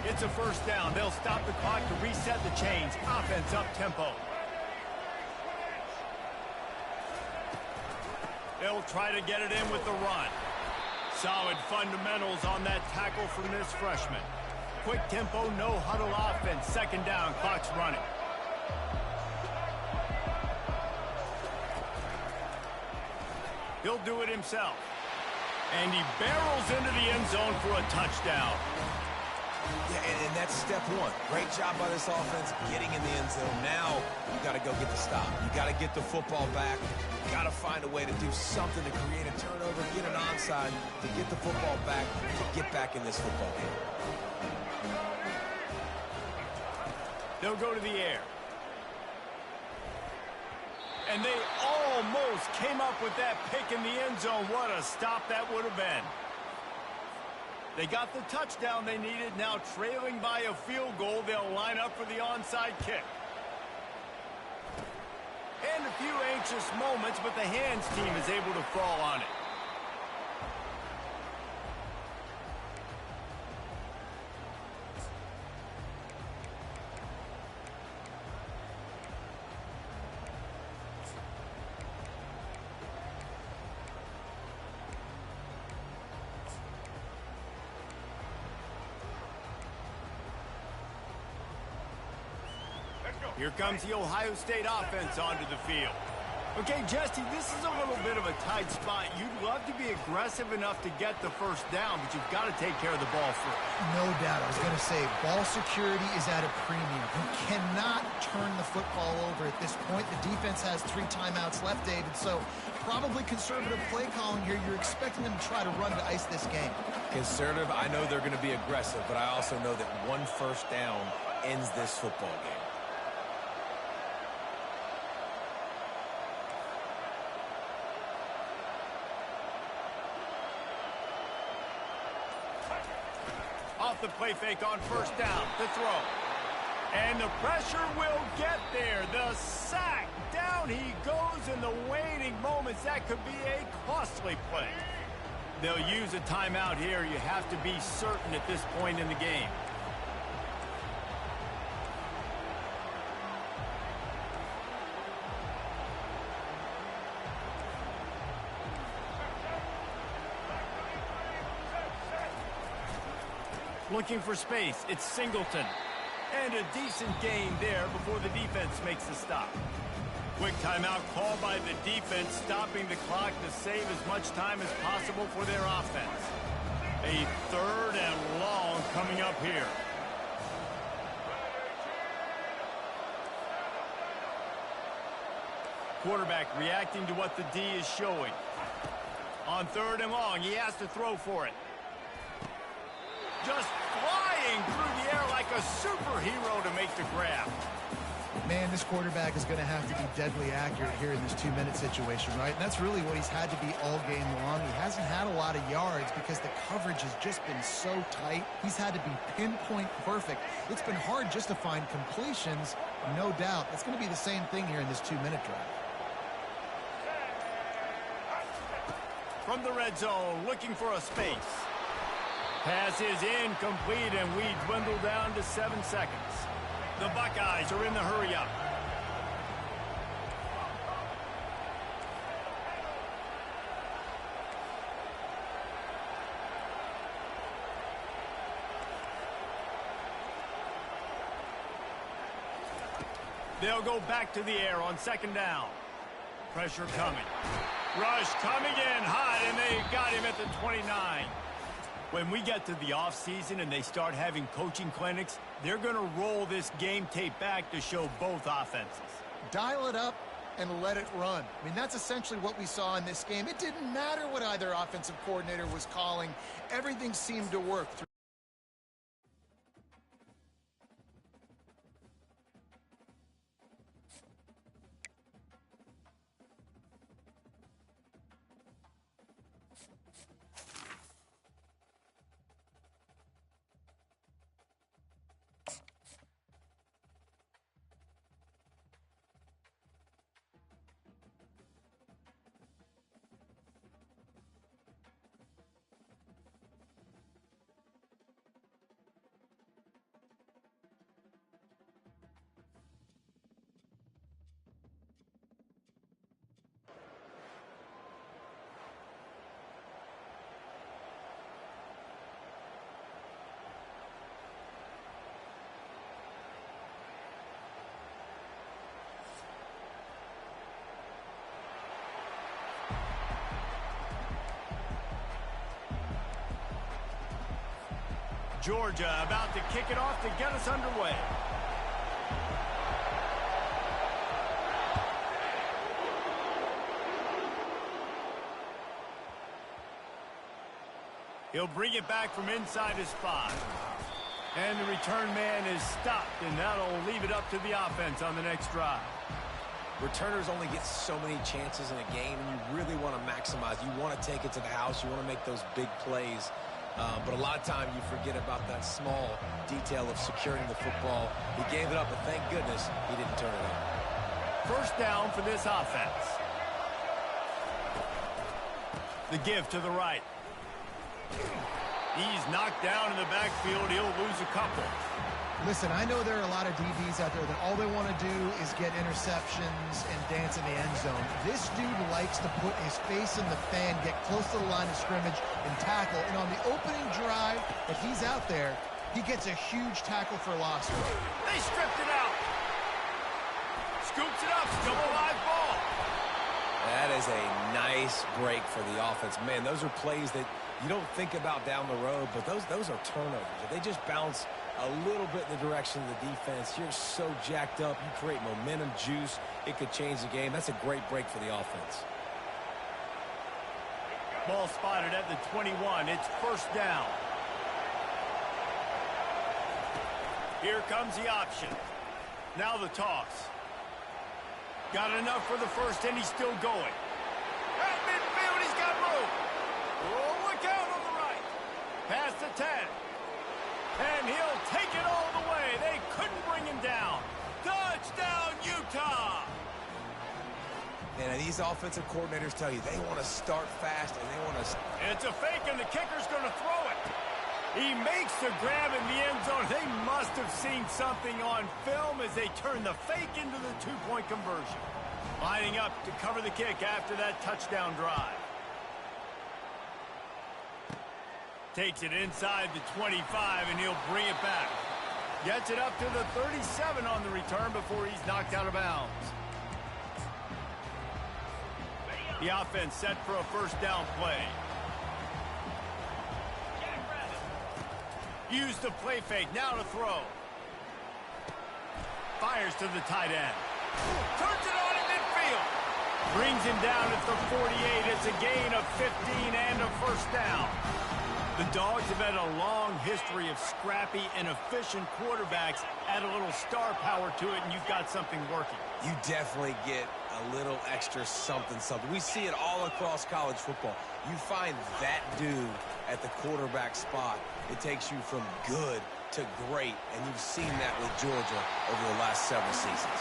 It's a first down. They'll stop the clock to reset the chains. Offense up tempo. They'll try to get it in with the run. Solid fundamentals on that tackle from this freshman. Quick tempo, no huddle offense. Second down, clock's running. He'll do it himself. And he barrels into the end zone for a touchdown. Yeah, and that's step one. Great job by this offense getting in the end zone. Now you got to go get the stop. You got to get the football back. You got to find a way to do something to create a turnover, get an onside, to get the football back, to get back in this football game. They'll go to the air. And they almost came up with that pick in the end zone. What a stop that would have been. They got the touchdown they needed. Now trailing by a field goal, they'll line up for the onside kick. And a few anxious moments, but the hands team is able to fall on it. Here comes the Ohio State offense onto the field. Okay, Jesse, this is a little bit of a tight spot. You'd love to be aggressive enough to get the first down, but you've got to take care of the ball first. No doubt. I was going to say, ball security is at a premium. You cannot turn the football over at this point. The defense has 3 timeouts left, David, so probably conservative play calling here. You're expecting them to try to run to ice this game. Conservative, I know they're going to be aggressive, but I also know that one first down ends this football game. Off the play fake on first down, the throw. And the pressure will get there. The sack. Down he goes in the waiting moments. That could be a costly play. They'll use a timeout here. You have to be certain at this point in the game. Looking for space, it's Singleton. And a decent gain there before the defense makes the stop. Quick timeout called by the defense, stopping the clock to save as much time as possible for their offense. A third and long coming up here. Quarterback reacting to what the D is showing. On third and long, he has to throw for it. Just flying through the air like a superhero to make the grab. Man, this quarterback is going to have to be deadly accurate here in this 2-minute situation, right? And that's really what he's had to be all game long. He hasn't had a lot of yards because the coverage has just been so tight. He's had to be pinpoint perfect. It's been hard just to find completions, no doubt. It's going to be the same thing here in this 2-minute drive. From the red zone, looking for a space. Pass is incomplete, and we dwindle down to 7 seconds. The Buckeyes are in the hurry-up. They'll go back to the air on second down. Pressure coming. Rush coming in hot, and they got him at the 29. When we get to the offseason and they start having coaching clinics, they're going to roll this game tape back to show both offenses. Dial it up and let it run. I mean, that's essentially what we saw in this game. It didn't matter what either offensive coordinator was calling. Everything seemed to work. Georgia about to kick it off to get us underway. He'll bring it back from inside his 5. And the return man is stopped, and that'll leave it up to the offense on the next drive. Returners only get so many chances in a game, and you really want to maximize. You want to take it to the house. You want to make those big plays. But a lot of time you forget about that small detail of securing the football. He gave it up, but thank goodness he didn't turn it over. First down for this offense. The give to the right. He's knocked down in the backfield. He'll lose a couple. Listen, I know there are a lot of DBs out there that all they want to do is get interceptions and dance in the end zone. This dude likes to put his face in the fan, get close to the line of scrimmage, and tackle. And on the opening drive, if he's out there, he gets a huge tackle for loss. They stripped it out. Scoops it up. Still a live ball. That is a nice break for the offense. Man, those are plays that you don't think about down the road, but those are turnovers. If they just bounce a little bit in the direction of the defense, you're so jacked up. You create momentum, juice. It could change the game. That's a great break for the offense. Ball spotted at the 21. It's first down. Here comes the option. Now the toss. Got enough for the first, and he's still going. At midfield, he's got room. Oh, look out on the right. Past the 10. And he'll take it all the way. They couldn't bring him down. Touchdown, Utah. And these offensive coordinators tell you they want to start fast and they want to... It's a fake, and the kicker's going to throw it. He makes the grab in the end zone. They must have seen something on film as they turn the fake into the two-point conversion. Lining up to cover the kick after that touchdown drive. Takes it inside the 25, and he'll bring it back. Gets it up to the 37 on the return before he's knocked out of bounds. The offense set for a first down play. Use the play fake, now to throw. Fires to the tight end. Turns it on in midfield. Brings him down at the 48. It's a gain of 15 and a first down. The Dogs have had a long history of scrappy and efficient quarterbacks. Add a little star power to it, and you've got something working. You definitely get a little extra something. We see it all across college football. You find that dude at the quarterback spot, it takes you from good to great, and you've seen that with Georgia over the last several seasons.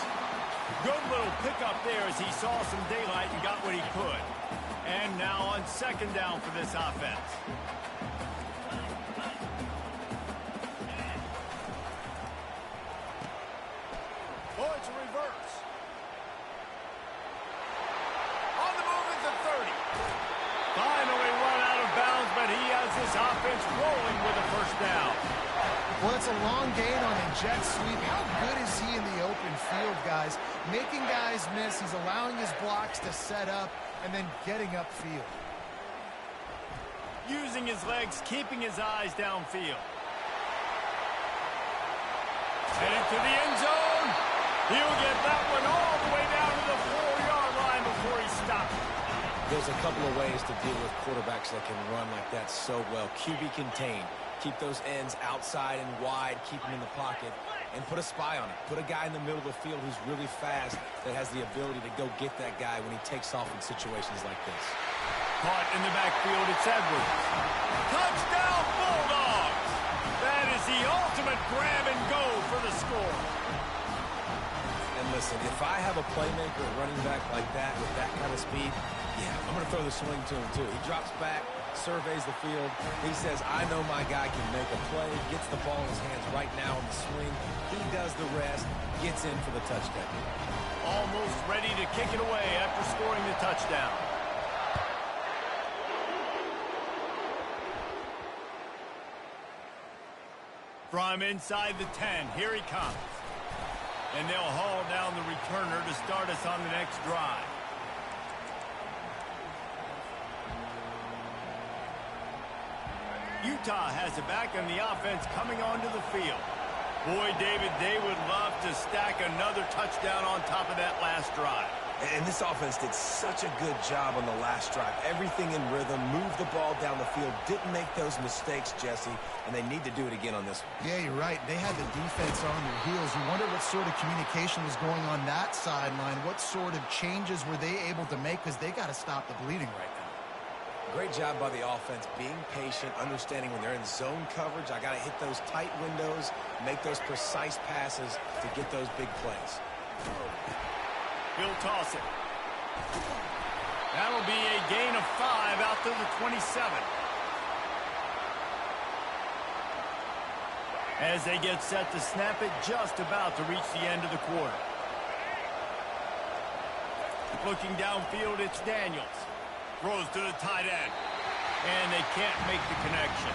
Good little pickup there as he saw some daylight and got what he could. And now on second down for this offense. Oh, it's a reverse. On the move at the 30. Finally run out of bounds, but he has this offense rolling with a first down. Well, it's a long gain on a jet sweep. How good is he in the open field, guys? Making guys miss. He's allowing his blocks to set up and then getting upfield. Using his legs, keeping his eyes downfield. Headed to the end zone. He'll get that one all the way down to the 4-yard line before he stops. There's a couple of ways to deal with quarterbacks that can run like that so well. QB contained. Keep those ends outside and wide. Keep them in the pocket. And put a spy on it. Put a guy in the middle of the field who's really fast that has the ability to go get that guy when he takes off in situations like this. Caught in the backfield, it's Edwards. Touchdown, Bulldogs! That is the ultimate grab and go for the score. And listen, if I have a playmaker at running back like that with that kind of speed, yeah, I'm going to throw the swing to him too. He drops back, surveys the field. He says, I know my guy can make a play, gets the ball in his hands right now on the swing. He does the rest, gets in for the touchdown. Almost ready to kick it away after scoring the touchdown. From inside the 10, here he comes. And they'll haul down the returner to start us on the next drive. Utah has it back and the offense coming onto the field. Boy, David, they would love to stack another touchdown on top of that last drive. And this offense did such a good job on the last drive. Everything in rhythm, moved the ball down the field, didn't make those mistakes, Jesse, and they need to do it again on this one. Yeah, you're right. They had the defense on their heels. You wonder what sort of communication was going on that sideline. What sort of changes were they able to make, because they got to stop the bleeding right now. Great job by the offense, being patient, understanding when they're in zone coverage, I got to hit those tight windows, make those precise passes to get those big plays. He'll toss it. That'll be a gain of 5 out to the 27. As they get set to snap it, just about to reach the end of the quarter. Looking downfield, it's Daniels. Throws to the tight end. And they can't make the connection.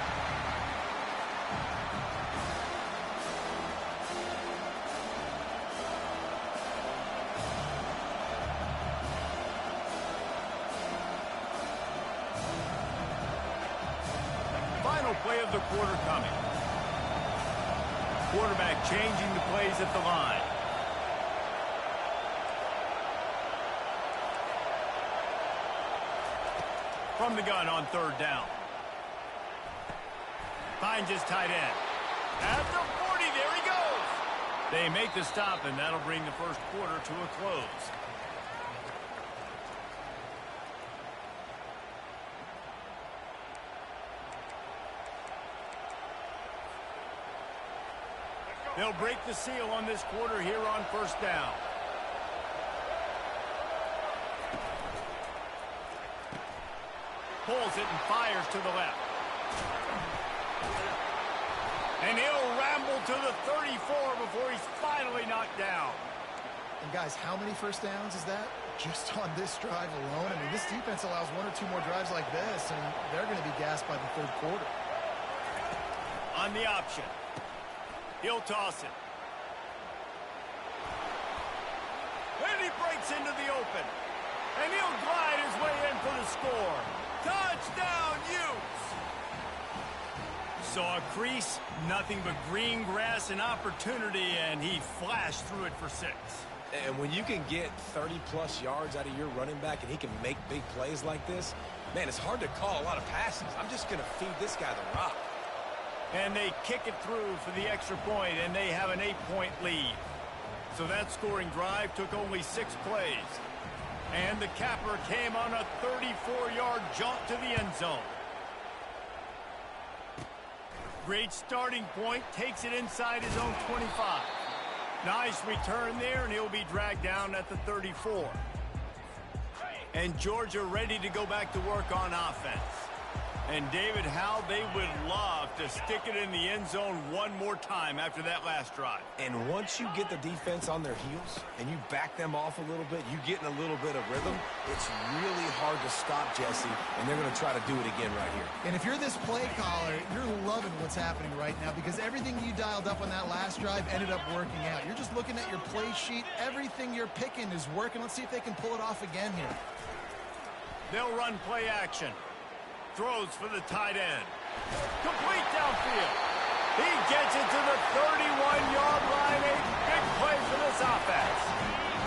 Final play of the quarter coming. Quarterback changing the plays at the line. From the gun on 3rd down. Finds his tight end. At the 40, there he goes. They make the stop, and that'll bring the first quarter to a close. They'll break the seal on this quarter here on 1st down. Pulls it and fires to the left. And he'll ramble to the 34 before he's finally knocked down. And guys, how many first downs is that? Just on this drive alone? I mean, this defense allows 1 or 2 more drives like this, and they're going to be gassed by the 3rd quarter. On the option. He'll toss it. And he breaks into the open. And he'll glide his way in for the score. Touchdown, Utes! Saw a crease, nothing but green grass and opportunity, and he flashed through it for 6. And when you can get 30-plus yards out of your running back and he can make big plays like this, man, it's hard to call a lot of passes. I'm just going to feed this guy the rock. And they kick it through for the extra point, and they have an 8-point lead. So that scoring drive took only 6 plays. And the capper came on a 34-yard jaunt to the end zone. Great starting point, takes it inside his own 25. Nice return there, and he'll be dragged down at the 34. And Georgia ready to go back to work on offense. And David, how they would love to stick it in the end zone one more time after that last drive. And once you get the defense on their heels and you back them off a little bit, you get in a little bit of rhythm, it's really hard to stop, Jesse, and they're going to try to do it again right here. And if you're this play caller, you're loving what's happening right now, because everything you dialed up on that last drive ended up working out. You're just looking at your play sheet. Everything you're picking is working. Let's see if they can pull it off again here. They'll run play action. Throws for the tight end. Complete downfield. He gets it to the 31-yard line. A big play for this offense.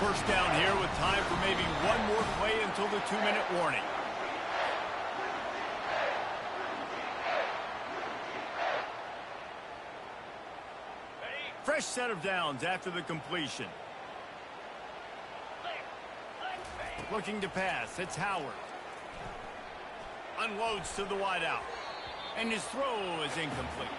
First down here with time for maybe one more play until the 2-minute warning. Fresh set of downs after the completion. Looking to pass. It's Howard. Unloads to the wideout. And his throw is incomplete.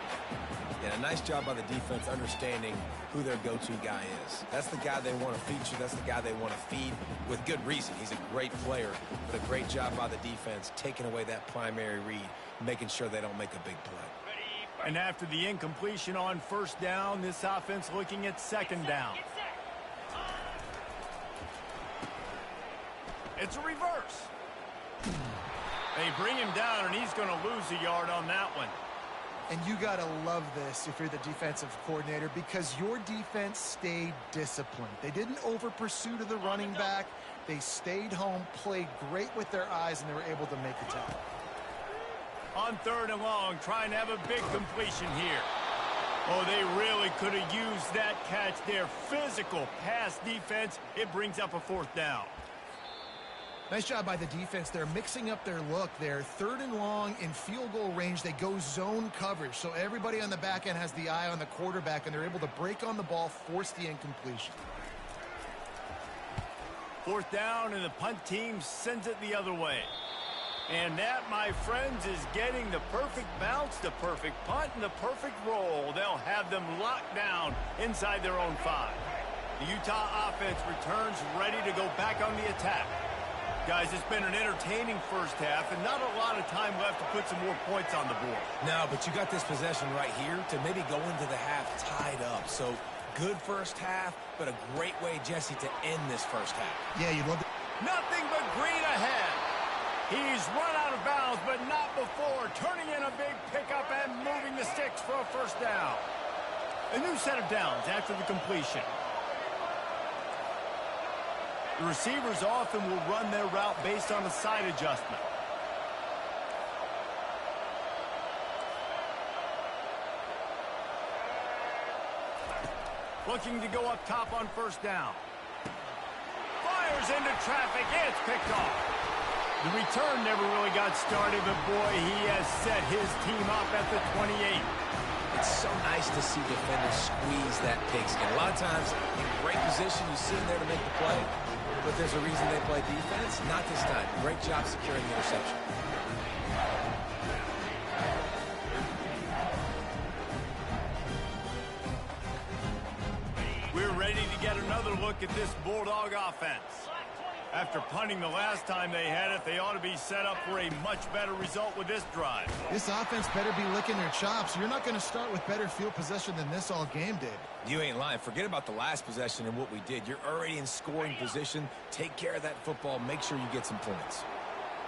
Yeah, a nice job by the defense understanding who their go-to guy is. That's the guy they want to feature. That's the guy they want to feed with good reason. He's a great player, but a great job by the defense taking away that primary read, making sure they don't make a big play. And after the incompletion on first down, this offense looking at second down. It's a reverse. They bring him down, and he's going to lose a yard on that one. And you got to love this if you're the defensive coordinator, because your defense stayed disciplined. They didn't over-pursue to the running back. They stayed home, played great with their eyes, and they were able to make the tackle. On 3rd and long, trying to have a big completion here. Oh, they really could have used that catch there. Physical pass defense. It brings up a 4th down. Nice job by the defense. They're mixing up their look there. 3rd and long in field goal range. They go zone coverage. So everybody on the back end has the eye on the quarterback, and they're able to break on the ball, force the incompletion. 4th down, and the punt team sends it the other way. And that, my friends, is getting the perfect bounce, the perfect punt, and the perfect roll. They'll have them locked down inside their own 5. The Utah offense returns ready to go back on the attack. Guys, it's been an entertaining first half, and not a lot of time left to put some more points on the board. No, but you got this possession right here to maybe go into the half tied up. So good first half, but a great way, Jesse, to end this first half. Yeah, you'd love to. Nothing but green ahead. He's run out of bounds, but not before. Turning in a big pickup and moving the sticks for a 1st down. A new set of downs after the completion. The receivers often will run their route based on a side adjustment. Looking to go up top on 1st down. Fires into traffic. It's picked off. The return never really got started, but boy, he has set his team up at the 28. It's so nice to see defenders squeeze that pigskin. A lot of times, in great position, you see them there to make the play, but there's a reason they play defense. Not this time. Great job securing the interception. We're ready to get another look at this Bulldog offense. After punting the last time they had it, they ought to be set up for a much better result with this drive. This offense better be licking their chops. You're not going to start with better field possession than this all game did. You ain't lying. Forget about the last possession and what we did. You're already in scoring position. Take care of that football. Make sure you get some points.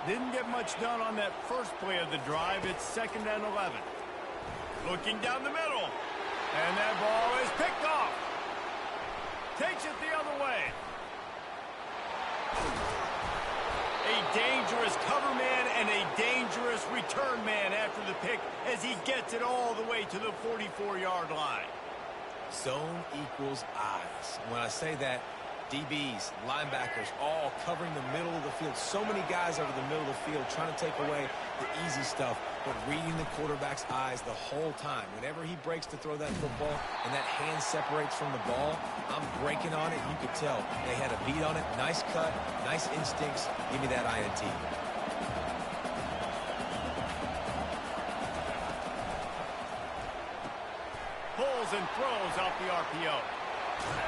Didn't get much done on that first play of the drive. It's 2nd and 11. Looking down the middle. And that ball is picked off. Takes it the other way. A dangerous cover man and a dangerous return man after the pick as he gets it all the way to the 44-yard line. Zone equals eyes. When I say that, DBs, linebackers, all covering the middle of the field. So many guys over the middle of the field trying to take away the easy stuff, but reading the quarterback's eyes the whole time. Whenever he breaks to throw that football and that hand separates from the ball, I'm breaking on it. You could tell they had a beat on it. Nice cut, nice instincts. Give me that INT. Pulls and throws off the RPO.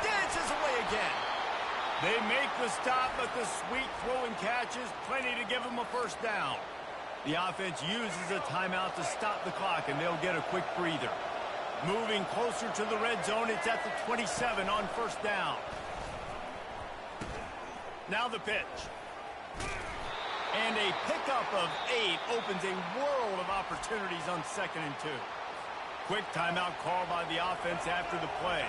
Dances away again. They make the stop, but the sweet throwing catch is plenty to give them a 1st down. The offense uses a timeout to stop the clock, and they'll get a quick breather. Moving closer to the red zone, it's at the 27 on 1st down. Now the pitch. And a pickup of 8 opens a world of opportunities on 2nd and 2. Quick timeout call by the offense after the play.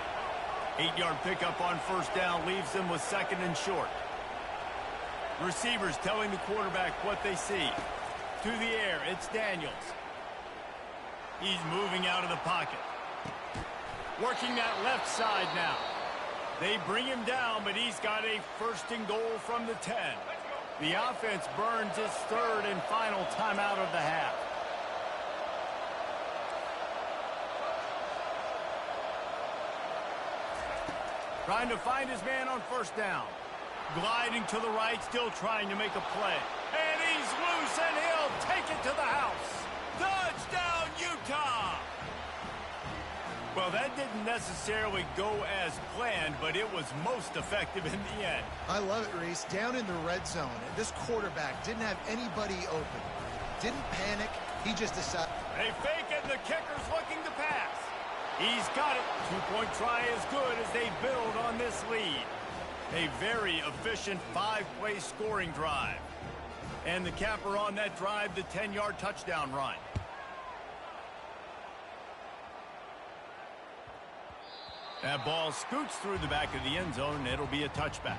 8-yard pickup on 1st down leaves them with 2nd and short. Receivers telling the quarterback what they see. To the air, it's Daniels. He's moving out of the pocket. Working that left side now. They bring him down, but he's got a 1st and goal from the 10. The offense burns its 3rd and final timeout of the half. Trying to find his man on 1st down. Gliding to the right, still trying to make a play. And he's loose, and he'll take it to the house. Touchdown, Utah! Well, that didn't necessarily go as planned, but it was most effective in the end. I love it, Reese. Down in the red zone, this quarterback didn't have anybody open. Didn't panic. He just decided. They fake it, and the kicker's looking to pass. He's got it. 2-point try is good as they build on this lead. A very efficient 5-play scoring drive. And the capper on that drive, the 10-yard touchdown run. That ball scoots through the back of the end zone, and it'll be a touchback.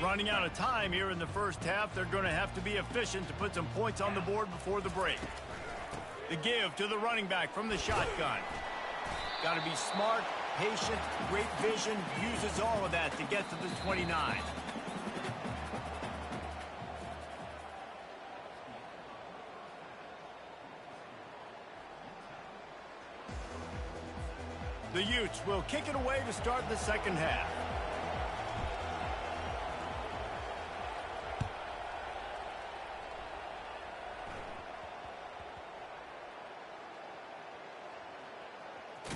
Running out of time here in the first half, they're going to have to be efficient to put some points on the board before the break. The give to the running back from the shotgun. Got to be smart, patient, great vision, uses all of that to get to the 29. The Utes will kick it away to start the second half.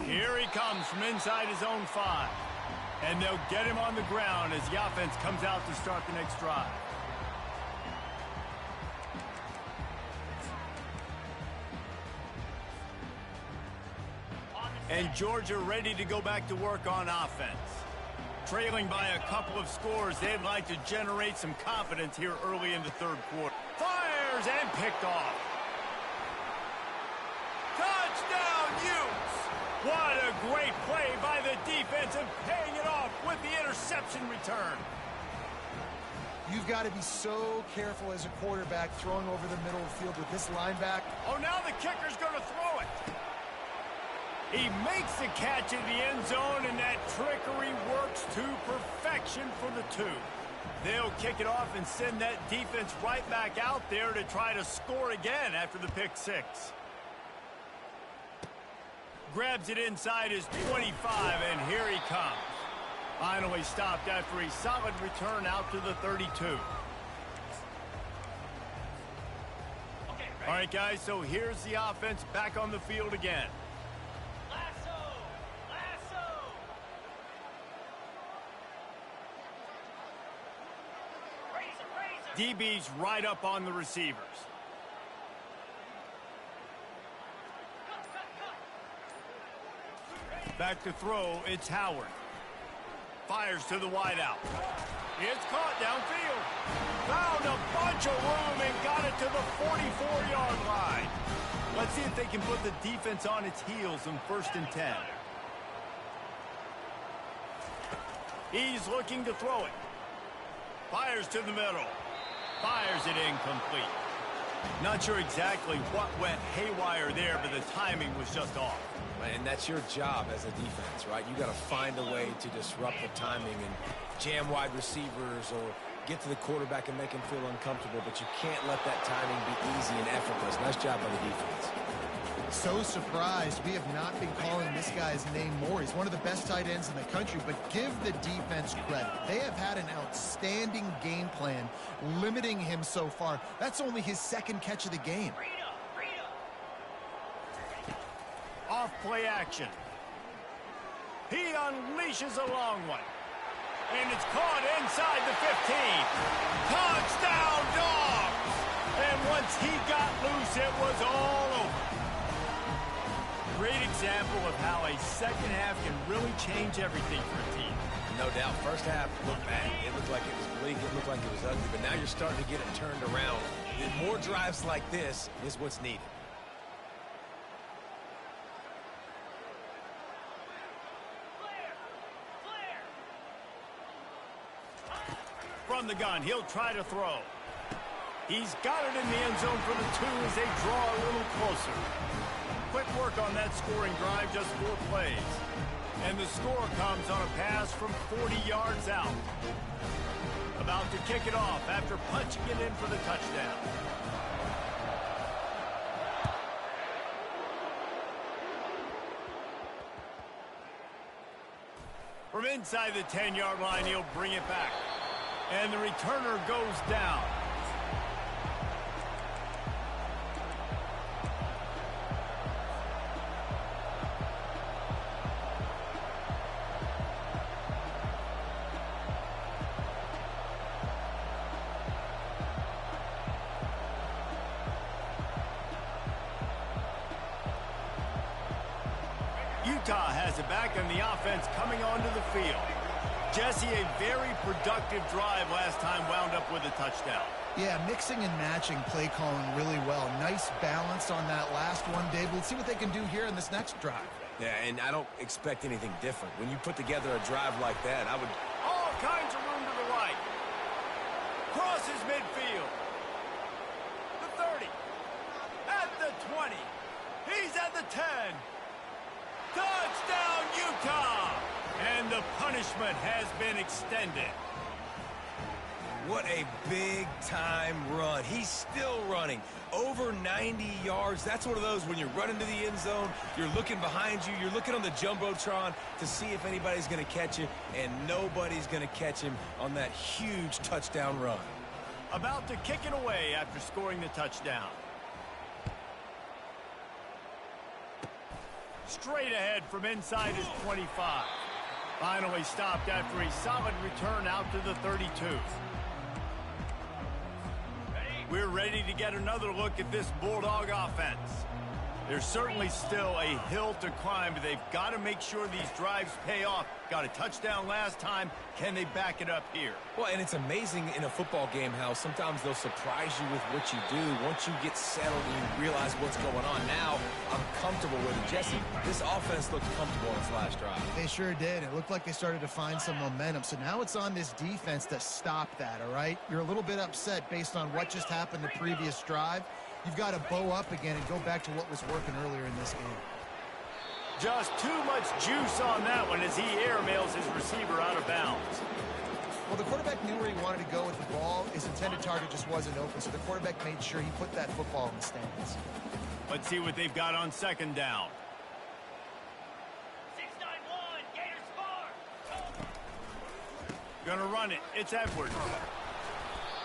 Here he comes from inside his own 5. And they'll get him on the ground as the offense comes out to start the next drive. And Georgia ready to go back to work on offense. Trailing by a couple of scores, they'd like to generate some confidence here early in the third quarter. Fires and picked off. Touchdown, Utes! What a great play by the defense and paying it off with the interception return. You've got to be so careful as a quarterback throwing over the middle of the field with this linebacker. Oh, now the kicker's going to throw it. He makes the catch in the end zone, and that trickery works to perfection for the 2. They'll kick it off and send that defense right back out there to try to score again after the pick 6. Grabs it inside his 25, and here he comes. Finally stopped after a solid return out to the 32. All right, guys, so here's the offense back on the field again. DB's right up on the receivers. Back to throw, it's Howard. Fires to the wideout. It's caught downfield. Found a bunch of room and got it to the 44-yard line. Let's see if they can put the defense on its heels in 1st and 10. He's looking to throw it. Fires to the middle. Fires it incomplete. Not sure exactly what went haywire there, but the timing was just off. And that's your job as a defense, right? You got to find a way to disrupt the timing and jam wide receivers or get to the quarterback and make him feel uncomfortable, but you can't let that timing be easy and effortless. Nice job by the defense. So surprised we have not been calling this guy's name more. He's one of the best tight ends in the country, but give the defense credit. They have had an outstanding game plan limiting him so far. That's only his 2nd catch of the game. Off play action. He unleashes a long one. And it's caught inside the 15. Touchdown, Dogs! And once he got loose, it was all over. Great example of how a second half can really change everything for a team. No doubt. First half looked bad. It looked like it was bleak. It looked like it was ugly. But now you're starting to get it turned around. More drives like this is what's needed. From the gun, he'll try to throw. He's got it in the end zone for the 2 as they draw a little closer. Quick work on that scoring drive, just 4 plays. And the score comes on a pass from 40 yards out. About to kick it off after punching it in for the touchdown. From inside the 10-yard line, he'll bring it back. And the returner goes down. Utah has it back and the offense coming onto the field. Jesse, a very productive drive last time wound up with a touchdown. Yeah, mixing and matching play calling really well. Nice balance on that last one, Dave. Let's see what they can do here in this next drive. Yeah, and I don't expect anything different. When you put together a drive like that, I would... All kinds of room to the right. Crosses midfield. The 30. At the 20. He's at the 10. Touchdown, Utah! And the punishment has been extended. What a big-time run. He's still running. Over 90 yards. That's one of those when you're running to the end zone, you're looking behind you, you're looking on the Jumbotron to see if anybody's going to catch you, and nobody's going to catch him on that huge touchdown run. About to kick it away after scoring the touchdown. Straight ahead from inside his 25. Finally stopped after a solid return out to the 32. We're ready to get another look at this Bulldog offense. There's certainly still a hill to climb, but they've got to make sure these drives pay off. Got a touchdown last time. Can they back it up here? Well, and it's amazing in a football game how sometimes they'll surprise you with what you do. Once you get settled and you realize what's going on, now I'm comfortable with it. Jesse, this offense looked comfortable on its last drive. They sure did. It looked like they started to find some momentum. So now it's on this defense to stop that, all right? You're a little bit upset based on what just happened the previous drive. You've got to bow up again and go back to what was working earlier in this game. Just too much juice on that one as he airmails his receiver out of bounds. Well, the quarterback knew where he wanted to go with the ball. His intended target just wasn't open, so the quarterback made sure he put that football in the stands. Let's see what they've got on second down. 6-9-1, Gators score! Gonna run it. It's Edwards.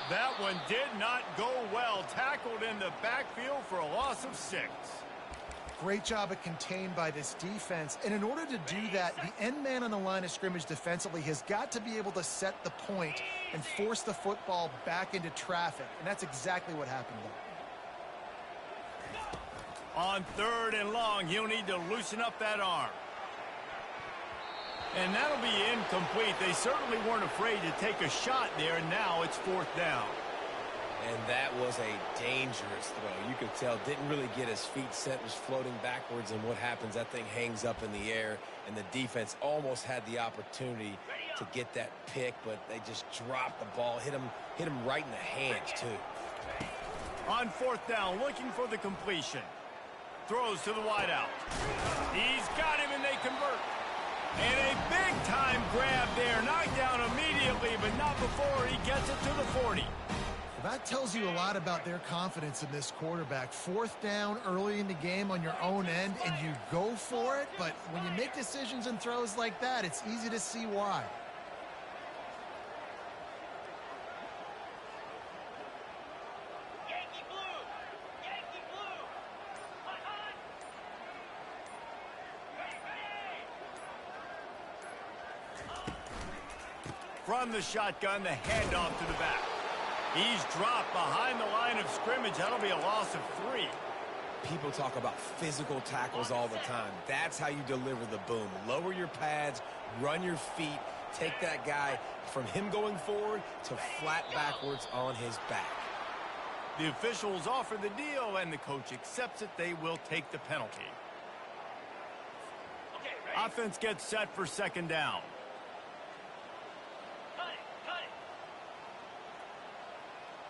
That one did not go well. Tackled in the backfield for a loss of 6. Great job of contained by this defense. And in order to do that, the end man on the line of scrimmage defensively has got to be able to set the point and force the football back into traffic. And that's exactly what happened there. On 3rd and long, he'll need to loosen up that arm. And that'll be incomplete. They certainly weren't afraid to take a shot there, and now it's 4th down. And that was a dangerous throw. You could tell, didn't really get his feet set, was floating backwards, and what happens, that thing hangs up in the air, and the defense almost had the opportunity to get that pick, but they just dropped the ball, hit him right in the hands, too. On 4th down, looking for the completion. Throws to the wideout. He's got him, and they convert. And a big-time grab there. Knocked down immediately, but not before he gets it to the 40. Well, that tells you a lot about their confidence in this quarterback. 4th down early in the game on your own end, and you go for it. But when you make decisions and throws like that, it's easy to see why. Yankee blue! Yankee blue! Hot, hot! Ready, ready! From the shotgun, the handoff to the back. He's dropped behind the line of scrimmage. That'll be a loss of 3. People talk about physical tackles all the time. That's how you deliver the boom. Lower your pads, run your feet, take that guy from him going forward to flat backwards on his back. The officials offer the deal, and the coach accepts it. They will take the penalty. Okay, ready? Offense gets set for 2nd down. Cut it! Cut it!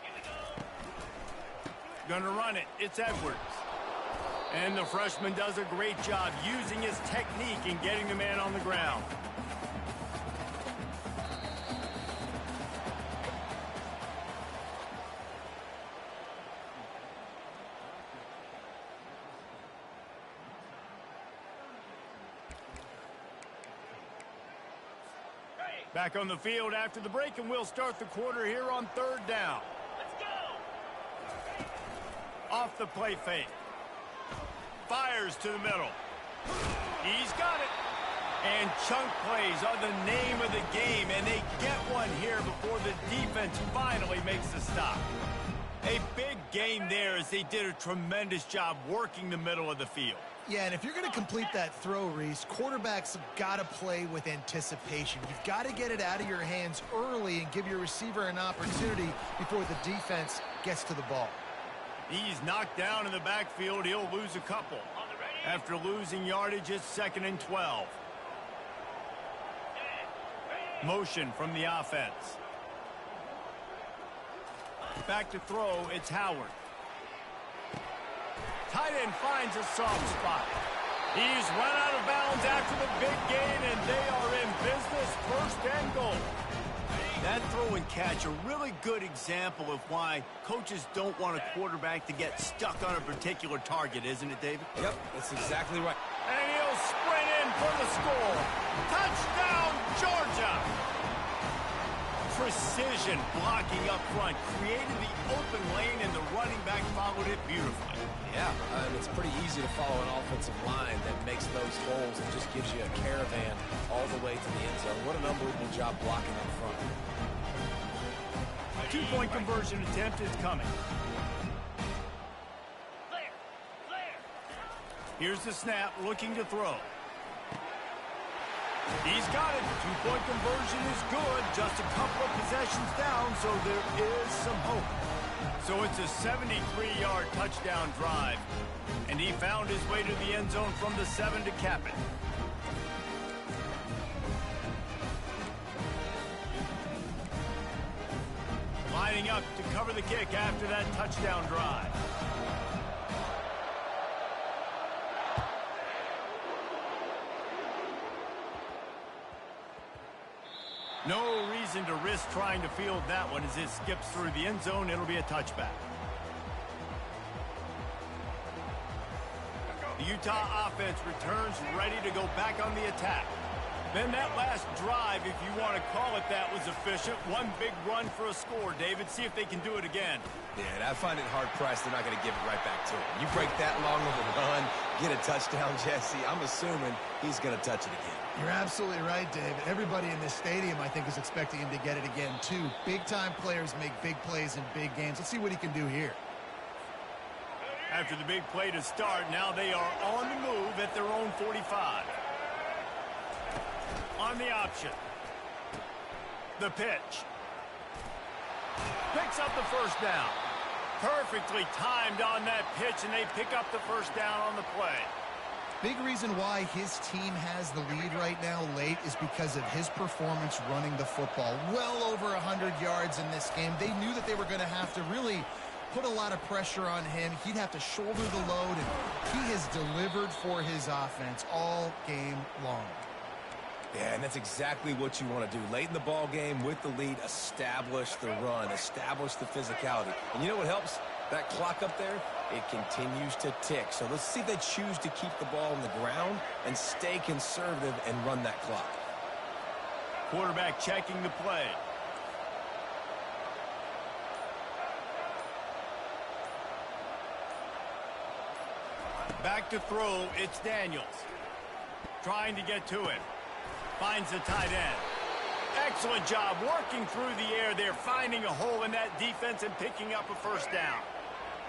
Here we go! Gonna run it. It's Edwards. And the freshman does a great job using his technique and getting the man on the ground. Back on the field after the break, and we'll start the quarter here on 3rd down. Let's go! Off the play fake. Fires to the middle. He's got it. And chunk plays are the name of the game, and they get one here before the defense finally makes the stop. A big game there as they did a tremendous job working the middle of the field. Yeah, and if you're going to complete that throw, Reese, quarterbacks have got to play with anticipation. You've got to get it out of your hands early and give your receiver an opportunity before the defense gets to the ball. He's knocked down in the backfield. He'll lose a couple. After losing yardage, it's 2nd and 12. Motion from the offense. Back to throw, it's Howard. Tight end finds a soft spot. He's run out of bounds after the big gain, and they are in business, first and goal. That throw and catch, a really good example of why coaches don't want a quarterback to get stuck on a particular target, isn't it, David? Yep, that's exactly right. And he'll sprint in for the score. Touchdown, Georgia! Precision blocking up front, created the open lane, and the running back followed it beautifully. Yeah, it's pretty easy to follow an offensive line that makes those holes and just gives you a caravan all the way to the end zone. What an unbelievable job blocking up front. Two-point conversion attempt is coming. Clear. Clear. Here's the snap, looking to throw. He's got it. Two-point conversion is good. Just a couple of possessions down, so there is some hope. So it's a 73-yard touchdown drive. And he found his way to the end zone from the 7 to cap it. Lining up to cover the kick after that touchdown drive. No reason to risk trying to field that one as it skips through the end zone. It'll be a touchback. The Utah offense returns ready to go back on the attack. Then that last drive, if you want to call it that, was efficient. One big run for a score, David. See if they can do it again. Yeah, and I find it hard-pressed they're not going to give it right back to him. You break that long of a run, get a touchdown, Jesse, I'm assuming he's going to touch it again. You're absolutely right, David. Everybody in this stadium, I think, is expecting him to get it again, too. Big-time players make big plays in big games. Let's see what he can do here. After the big play to start, now they are on the move at their own 45. On the option. The pitch. Picks up the first down. Perfectly timed on that pitch, and they pick up the first down on the play. Big reason why his team has the lead right now late is because of his performance running the football. Well over 100 yards in this game. They knew that they were going to have to really put a lot of pressure on him. He'd have to shoulder the load, and he has delivered for his offense all game long. Yeah, and that's exactly what you want to do. Late in the ball game with the lead, establish the run, establish the physicality. And you know what helps? That clock up there, it continues to tick. So let's see if they choose to keep the ball on the ground and stay conservative and run that clock. Quarterback checking the play. Back to throw, it's Daniels. Trying to get to it. Finds the tight end. Excellent job working through the air there, finding a hole in that defense and picking up a first down.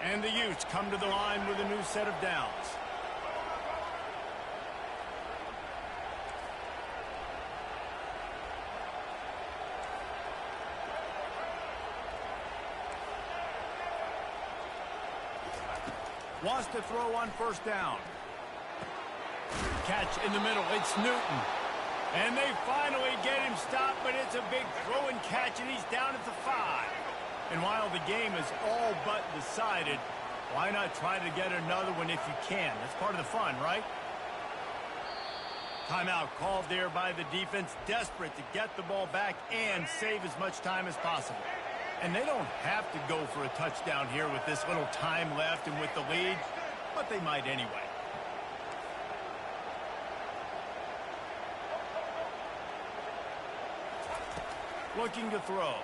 And the Utes come to the line with a new set of downs. Wants to throw on first down. Catch in the middle. It's Newton. And they finally get him stopped, but it's a big throw and catch, and he's down at the 5. And while the game is all but decided, why not try to get another one if you can? That's part of the fun, right? Timeout called there by the defense, desperate to get the ball back and save as much time as possible. And they don't have to go for a touchdown here with this little time left and with the lead, but they might anyway. Looking to throw.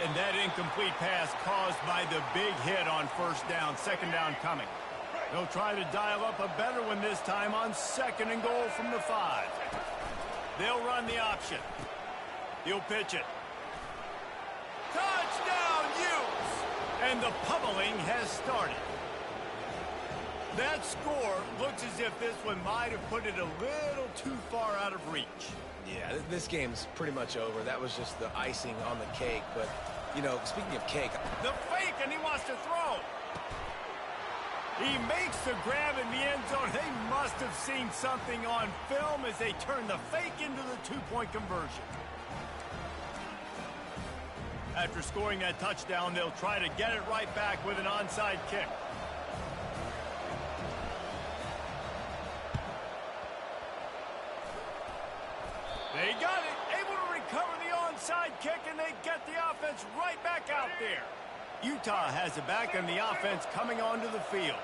And that incomplete pass caused by the big hit on first down. Second down coming. They'll try to dial up a better one this time on second and goal from the 5. They'll run the option. He'll pitch it. Touchdown, Utes! And the pummeling has started. That score looks as if this one might have put it a little too far out of reach. Yeah, this game's pretty much over. That was just the icing on the cake. But, you know, speaking of cake... The fake, and he wants to throw. He makes the grab in the end zone. They must have seen something on film as they turn the fake into the two-point conversion. After scoring that touchdown, they'll try to get it right back with an onside kick. They got it, able to recover the onside kick, and they get the offense right back out there. Utah has it back, and the offense coming onto the field.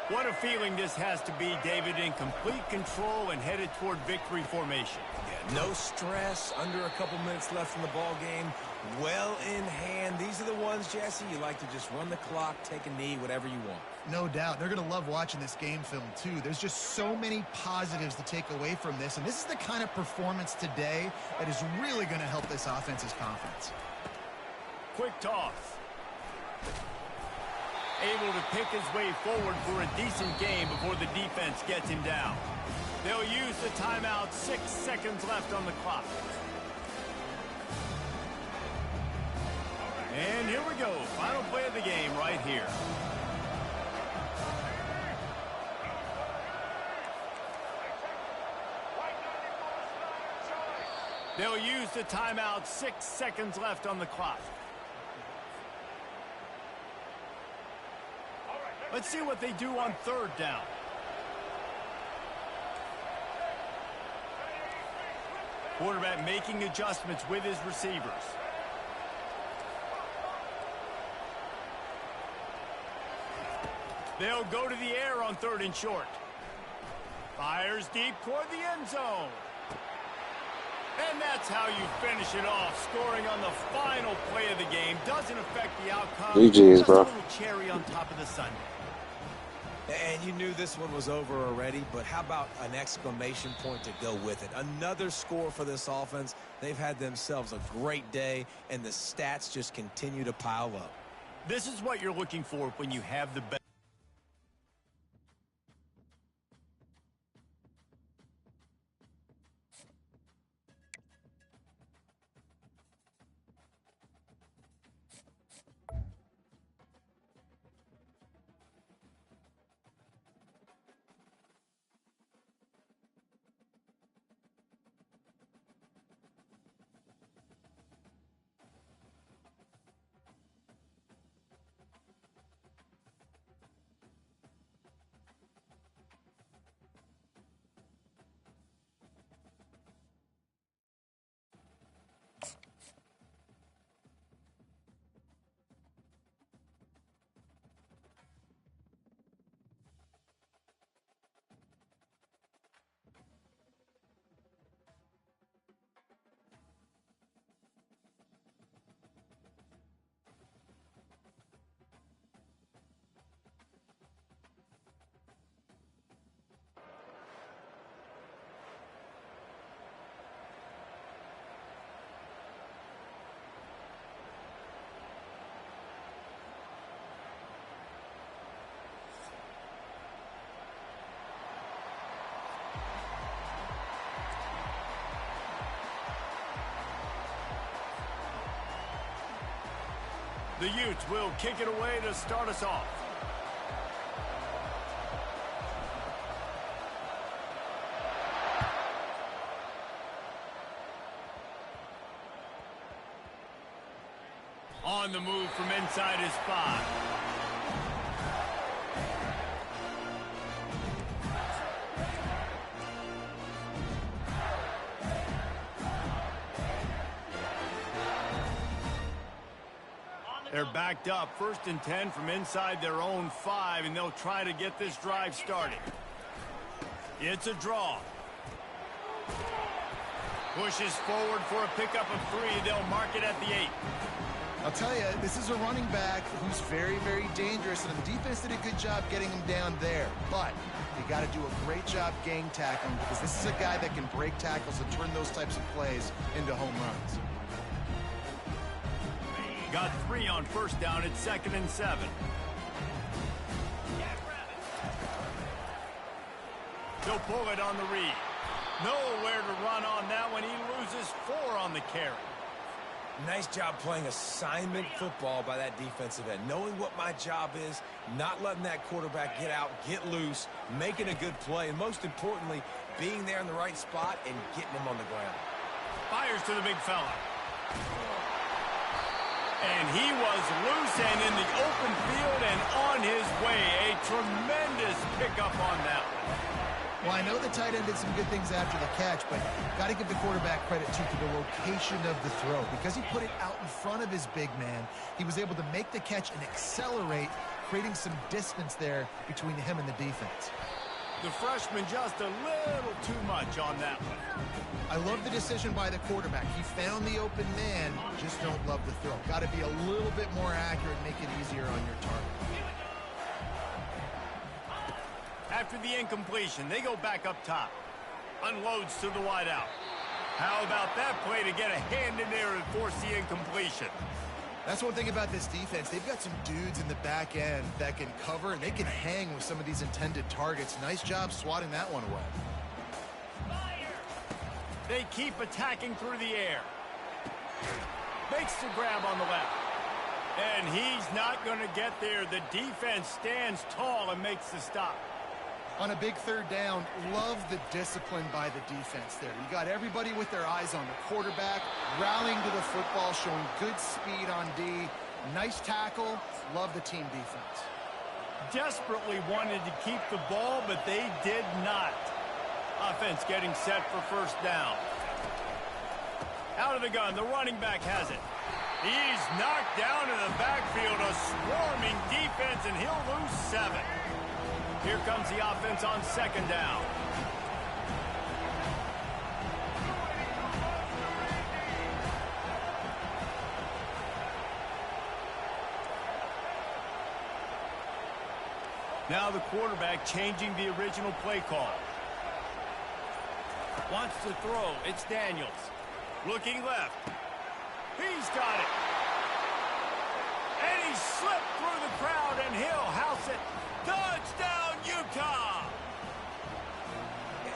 What a feeling this has to be, David, in complete control and headed toward victory formation. Yeah, no stress, under a couple minutes left in the ball game, well in hand. These are the ones, Jesse, you like to just run the clock, take a knee, whatever you want. No doubt. They're going to love watching this game film, too. There's just so many positives to take away from this, and this is the kind of performance today that is really going to help this offense's confidence. Quick toss. Able to pick his way forward for a decent game before the defense gets him down. They'll use the timeout, 6 seconds left on the clock. And here we go, final play of the game right here. They'll use the timeout, 6 seconds left on the clock. Let's see what they do on third down. Quarterback making adjustments with his receivers. They'll go to the air on 3rd and short. Fires deep toward the end zone. And that's how you finish it off. Scoring on the final play of the game doesn't affect the outcome. GG's, bro. Just a little cherry on top of the sundae. And you knew this one was over already, but how about an exclamation point to go with it? Another score for this offense. They've had themselves a great day, and the stats just continue to pile up. This is what you're looking for when you have the best. The Utes will kick it away to start us off. On the move from inside his 5. They're backed up, 1st and 10 from inside their own 5, and they'll try to get this drive started. It's a draw. Pushes forward for a pickup of 3. They'll mark it at the 8. I'll tell you, this is a running back who's very, very dangerous, and the defense did a good job getting him down there. But you got to do a great job gang tackling, because this is a guy that can break tackles and turn those types of plays into home runs. Got 3 on 1st down at 2nd and 7. He'll pull it on the read. Nowhere to run on that one. He loses 4 on the carry. Nice job playing assignment football by that defensive end. Knowing what my job is, not letting that quarterback get out, get loose, making a good play, and most importantly, being there in the right spot and getting him on the ground. Fires to the big fella. And he was loose and in the open field and on his way. A tremendous pickup on that one. Well, I know the tight end did some good things after the catch, but got to give the quarterback credit, too, for the location of the throw. Because he put it out in front of his big man, he was able to make the catch and accelerate, creating some distance there between him and the defense. The freshman just a little too much on that one. I love the decision by the quarterback. He found the open man, just don't love the throw. Got to be a little bit more accurate, make it easier on your target. After the incompletion, they go back up top. Unloads to the wideout. How about that play to get a hand in there and force the incompletion? That's one thing about this defense. They've got some dudes in the back end that can cover, and they can hang with some of these intended targets. Nice job swatting that one away. They keep attacking through the air. Makes the grab on the left. And he's not going to get there. The defense stands tall and makes the stop. On a big third down, love the discipline by the defense there. You got everybody with their eyes on the quarterback, rallying to the football, showing good speed on D. Nice tackle. Love the team defense. Desperately wanted to keep the ball, but they did not. Offense getting set for first down. Out of the gun, the running back has it. He's knocked down in the backfield, a swarming defense, and he'll lose 7. Here comes the offense on second down. Now the quarterback changing the original play call. Wants to throw. It's Daniels. Looking left. He's got it. And he slipped through the crowd, and he'll house it. Touchdown, Utah!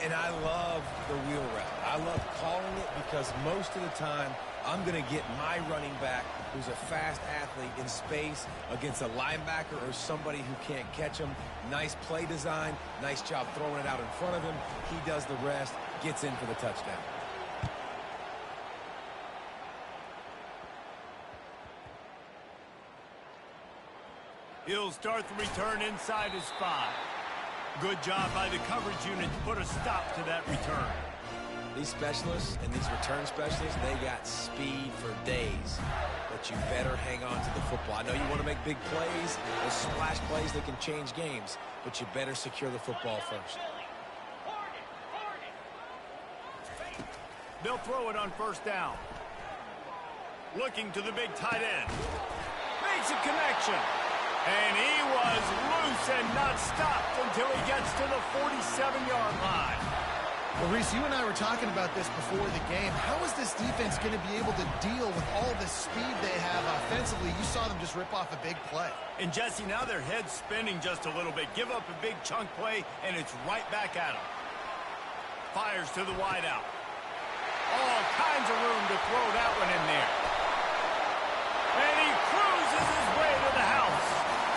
And I love the wheel route. I love calling it because most of the time, I'm going to get my running back, who's a fast athlete, in space against a linebacker or somebody who can't catch him. Nice play design. Nice job throwing it out in front of him. He does the rest, gets in for the touchdown. He'll start the return inside his 5. Good job by the coverage unit to put a stop to that return. These specialists and these return specialists, they got speed for days. But you better hang on to the football. I know you want to make big plays, those splash plays that can change games, but you better secure the football first. They'll throw it on first down. Looking to the big tight end. Makes a connection. And he was loose and not stopped until he gets to the 47-yard line. Well, Reese, you and I were talking about this before the game. How is this defense going to be able to deal with all the speed they have offensively? You saw them just rip off a big play. And, Jesse, now their head's spinning just a little bit. Give up a big chunk play, and it's right back at them. Fires to the wideout. All kinds of room to throw that one in there. And he cruises his way to the house.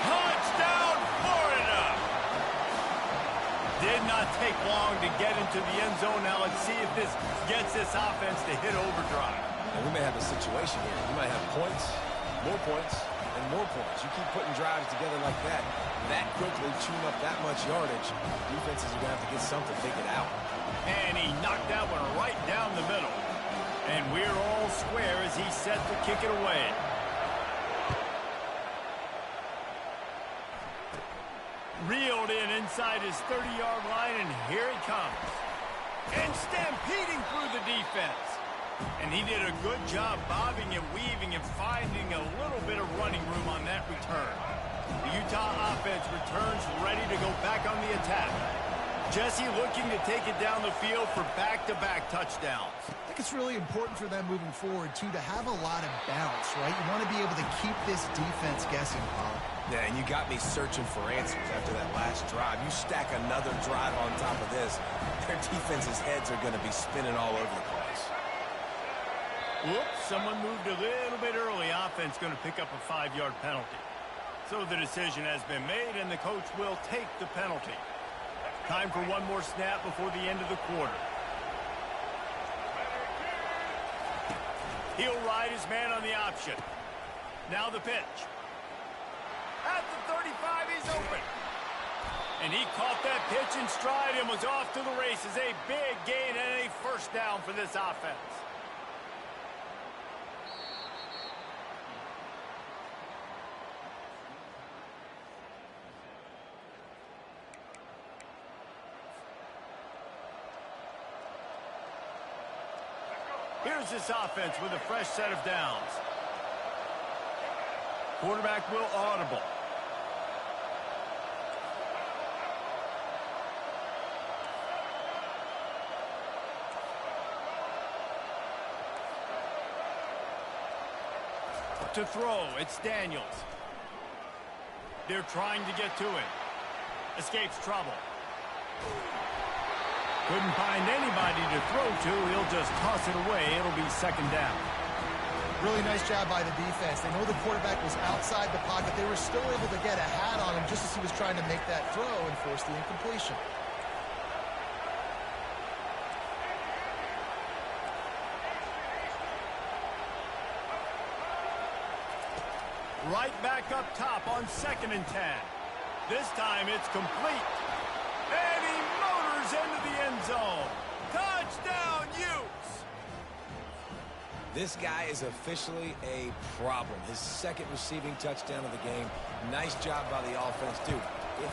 Touchdown, Florida! Did not take long to get into the end zone. Now let's see if this gets this offense to hit overdrive. And we may have a situation here. You might have points, and more points. You keep putting drives together like that quickly, tune up that much yardage, defenses are going to have to get something figured out. And he knocked that one right down the middle. And we're all square as he's set to kick it away. Reeled in inside his 30-yard line, and here he comes. And stampeding through the defense. And he did a good job bobbing and weaving and finding a little bit of running room on that return. The Utah offense returns ready to go back on the attack. Jesse looking to take it down the field for back-to-back touchdowns. I think it's really important for them moving forward, too, to have a lot of bounce, right? You want to be able to keep this defense guessing, Paul. Yeah, and you got me searching for answers after that last drive. You stack another drive on top of this, their defense's heads are going to be spinning all over the place. Whoops, someone moved a little bit early. Offense going to pick up a 5-yard penalty. So the decision has been made, and the coach will take the penalty. Time for one more snap before the end of the quarter. He'll ride his man on the option. Now the pitch. At the 35, he's open. And he caught that pitch in stride and was off to the races. A big gain and a first down for this offense. Here's this offense with a fresh set of downs. Quarterback will audible. To throw, it's Daniels. They're trying to get to him. Escapes trouble. Couldn't find anybody to throw to. He'll just toss it away. It'll be second down. Really nice job by the defense. They know the quarterback was outside the pocket. They were still able to get a hat on him just as he was trying to make that throw and force the incompletion. Right back up top on 2nd and 10. This time it's complete. And he motors into the end zone. Touchdown, Utes! This guy is officially a problem. His second receiving touchdown of the game. Nice job by the offense, too.